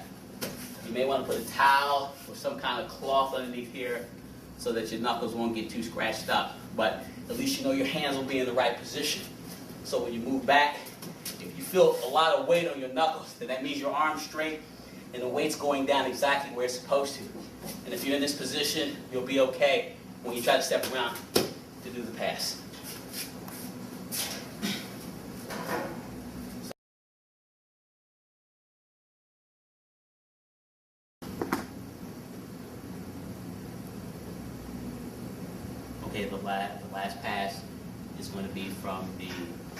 You may want to put a towel or some kind of cloth underneath here so that your knuckles won't get too scratched up. But at least you know your hands will be in the right position. So when you move back, if you feel a lot of weight on your knuckles, then that means your arm's straight and the weight's going down exactly where it's supposed to. And if you're in this position, you'll be okay when you try to step around to do the pass. Okay, the last pass is going to be from the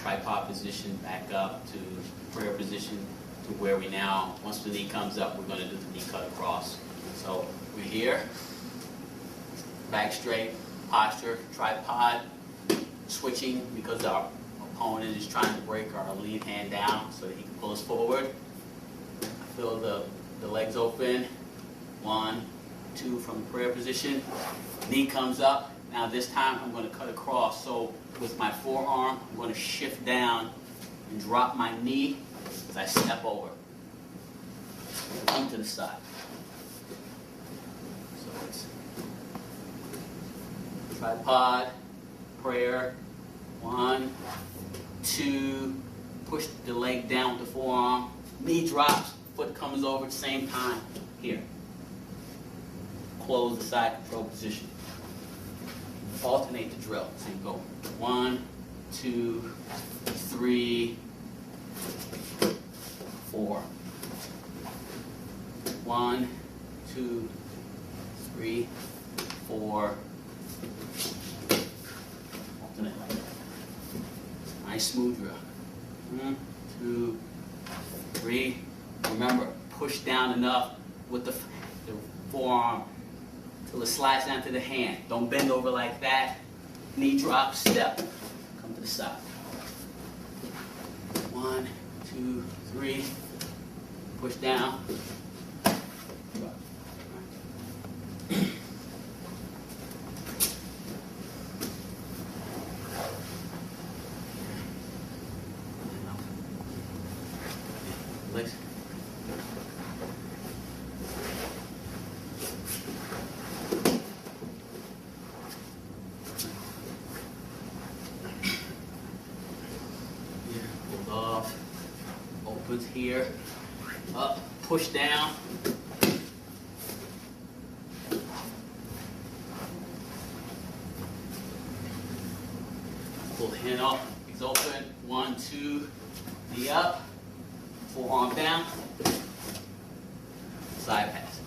tripod position back up to prayer position to where we now, once the knee comes up, we're going to do the knee cut across. So we're here, back straight, posture, tripod, switching because our opponent is trying to break our lead hand down so that he can pull us forward. Feel the legs open, 1, 2 from the prayer position, knee comes up. Now this time I'm going to cut across, so with my forearm I'm going to shift down and drop my knee as I step over. Come to the side. So it's tripod, prayer, 1, 2, push the leg down with the forearm, knee drops, foot comes over at the same time, here. Close the side control position. Alternate the drill. So you go 1, 2, 3, 4. 1, 2, 3, 4. Alternate like that. Nice smooth drill. 1, 2, 3. Remember, push down enough with the forearm till it slides down to the hand. Don't bend over like that. Knee drop, step. Come to the side. 1, 2, 3. Push down. Drop. Legs. Opens here, up, push down. Pull the hand off, legs open, 1, 2, knee up, forearm down, side pass.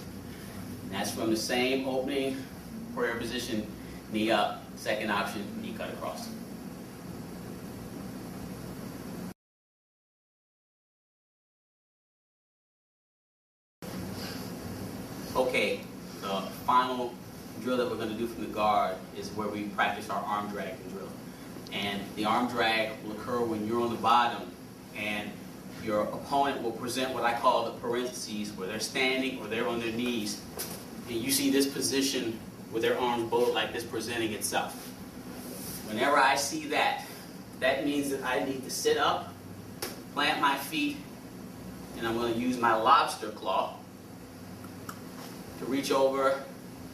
And that's from the same opening, prayer position, knee up, second option, knee cut across. Okay, the final drill that we're going to do from the guard is where we practice our arm drag drill. And the arm drag will occur when you're on the bottom and your opponent will present what I call the parentheses, where they're standing or they're on their knees. And you see this position with their arms both like this presenting itself. Whenever I see that, that means that I need to sit up, plant my feet, and I'm going to use my lobster claw to reach over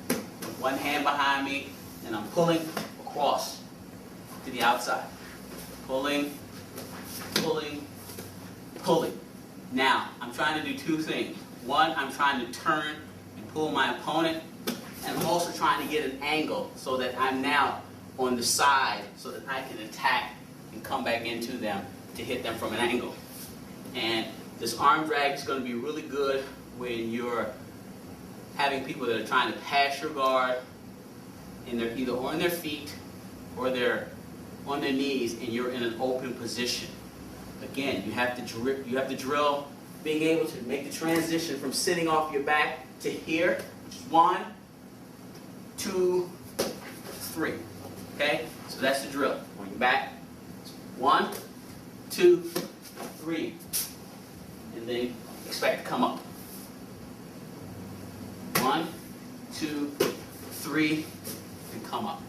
with one hand behind me, and I'm pulling across to the outside. Pulling, pulling, pulling. Now, I'm trying to do two things. One, I'm trying to turn and pull my opponent, and I'm also trying to get an angle so that I'm now on the side so that I can attack and come back into them to hit them from an angle. And this arm drag is going to be really good when you're having people that are trying to pass your guard, and they're either on their feet or they're on their knees and you're in an open position. Again, you have to drill being able to make the transition from sitting off your back to here, which is 1, 2, 3. Okay? So that's the drill. On your back, 1, 2, 3. And then expect to come up. 1, 2, 3, and come up.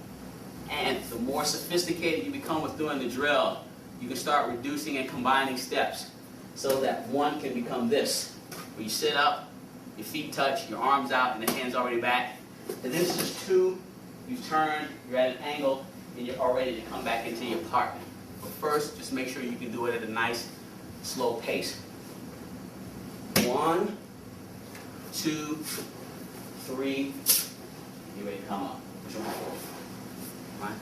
And the more sophisticated you become with doing the drill, you can start reducing and combining steps so that one can become this, where you sit up, your feet touch, your arms out, and the hands already back. And this is just 2, you've turned, you're at an angle, and you're all ready to come back into your partner. But first, just make sure you can do it at a nice, slow pace. 1, 2, 3, you're ready to come up. Push your arm forward. Right.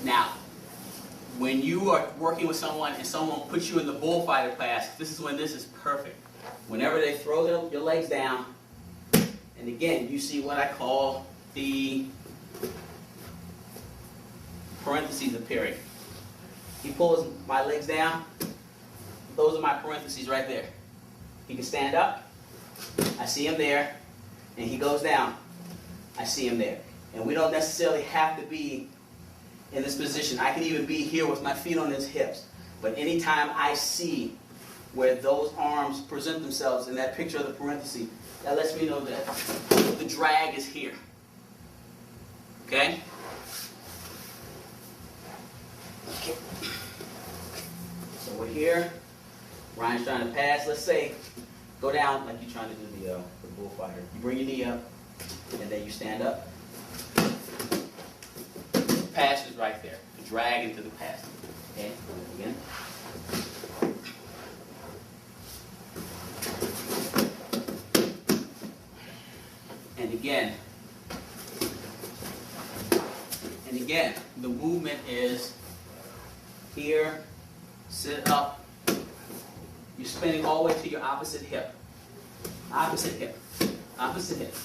Now, when you are working with someone and someone puts you in the bullfighter class, this is when this is perfect. Whenever they throw your legs down, and again, you see what I call the parentheses appearing. He pulls my legs down. Those are my parentheses right there. He can stand up. I see him there. And he goes down. I see him there. And we don't necessarily have to be in this position. I can even be here with my feet on his hips. But anytime I see where those arms present themselves in that picture of the parenthesis, that lets me know that the drag is here. Okay? Okay. So we're here. Ryan's trying to pass. Let's say, go down like you're trying to do the bullfighter. You bring your knee up, and then you stand up. The pass is right there. The drag into the pass. Okay? Again. And again, the movement is here, sit up. You're spinning all the way to your opposite hip. Opposite hip. Opposite hip.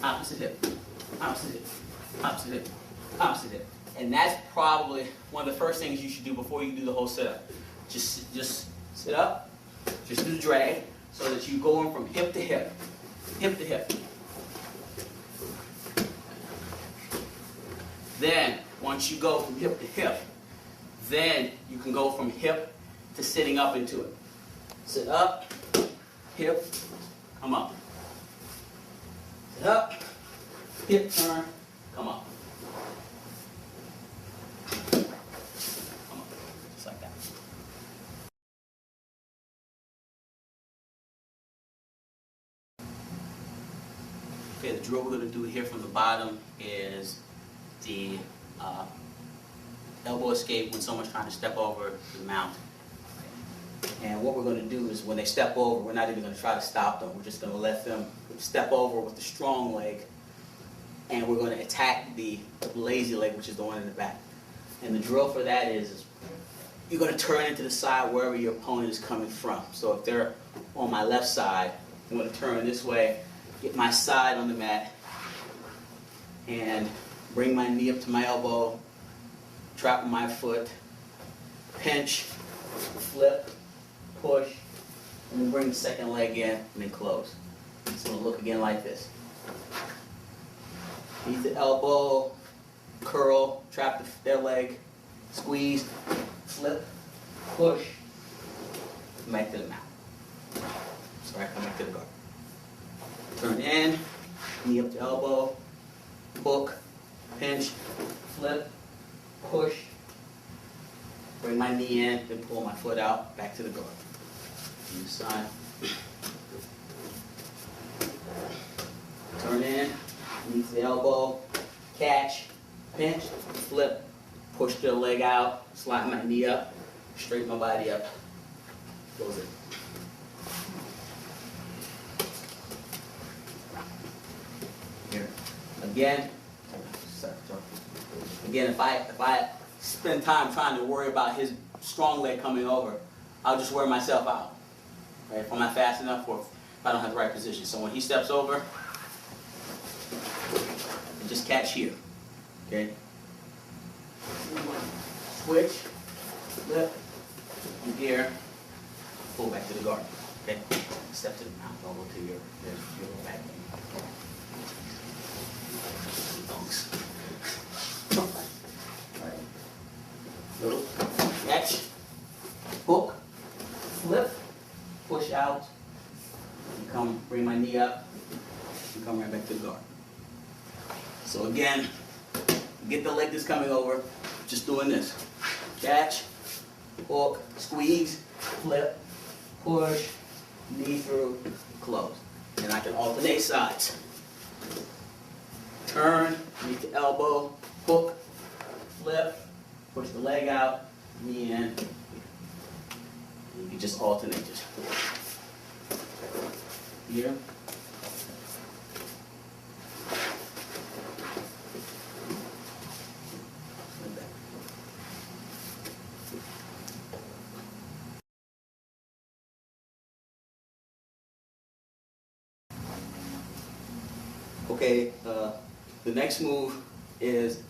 Opposite hip. Opposite hip. Opposite hip. Opposite hip. And that's probably one of the first things you should do before you do the whole sit-up. Just sit up. Just do the drag so that you're going from hip to hip. Hip to hip. Then, once you go from hip to hip, then you can go from hip to sitting up into it. Sit up, hip, come up. Sit up, hip turn, come up. Come up, just like that. Okay, the drill we're going to do here from the bottom is the elbow escape when someone's trying to step over the mount. And what we're going to do is when they step over, we're not even going to try to stop them. We're just going to let them step over with the strong leg, and we're going to attack the lazy leg, which is the one in the back. And the drill for that is you're going to turn into the side wherever your opponent is coming from. So if they're on my left side, I'm going to turn this way, get my side on the mat, and bring my knee up to my elbow, trap my foot, pinch, flip, push, and then bring the second leg in and then close. It's going to look again like this. Use the elbow, curl, trap their leg, squeeze, flip, push, come back to the mount. Sorry, come back to the guard. Turn in, knee up to elbow, hook, pinch, flip, push, bring my knee in, then pull my foot out, back to the guard. On the side. Turn in, knee to the elbow, catch, pinch, flip, push the leg out, slide my knee up, straighten my body up, close it. Here. Again, if I spend time trying to worry about his strong leg coming over, I'll just wear myself out. Right? If I'm not fast enough or if I don't have the right position. So when he steps over, just catch here. Okay? Switch, flip, from here, pull back to the guard. Okay? Step to the mount, elbow to your lower back. Donks. Alright. Little catch, hook, flip, push out, and come, bring my knee up, and come right back to the guard. So again, get the leg that's coming over, just doing this. Catch, hook, squeeze, flip, push, knee through, close. And I can alternate sides. Turn, knee to elbow, hook, flip, push the leg out, knee in. And you can just alternate it. Here. Okay, the next move is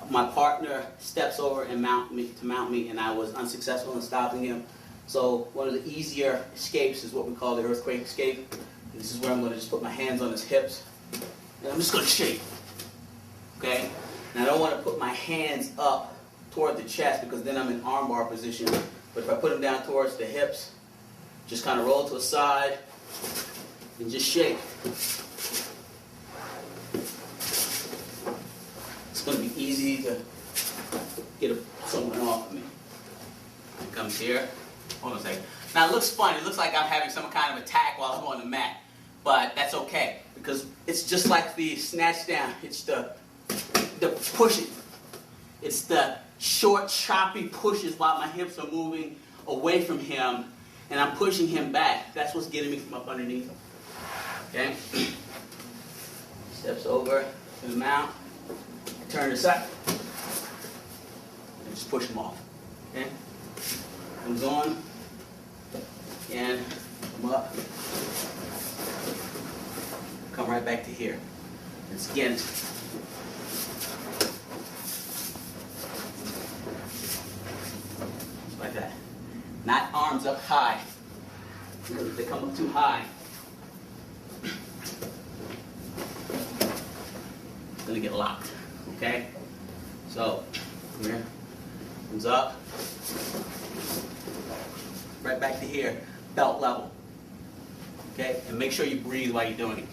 my partner steps over and mount me, and I was unsuccessful in stopping him. So one of the easier escapes is what we call the earthquake escape. And this is where I'm going to just put my hands on his hips, and I'm just going to shake. Okay? And I don't want to put my hands up toward the chest because then I'm in armbar position. But if I put them down towards the hips, just kind of roll to a side and just shake. It's going to be easy to get someone off of me. It comes here. Hold on a second. Now it looks funny. It looks like I'm having some kind of attack while I'm on the mat. But that's okay. Because it's just like the snatch down. It's the pushing. It's the short, choppy pushes while my hips are moving away from him. And I'm pushing him back. That's what's getting me from up underneath him. Okay? Steps over to the mount. Turn aside. And just push him off. Okay? Comes on. And come up. Come right back to here. It's again. Just like that. Not arms up high. Because if they come up too high, it's going to get locked. Okay? So, here. Comes up. Right back to here. Belt level. Okay? And make sure you breathe while you're doing it.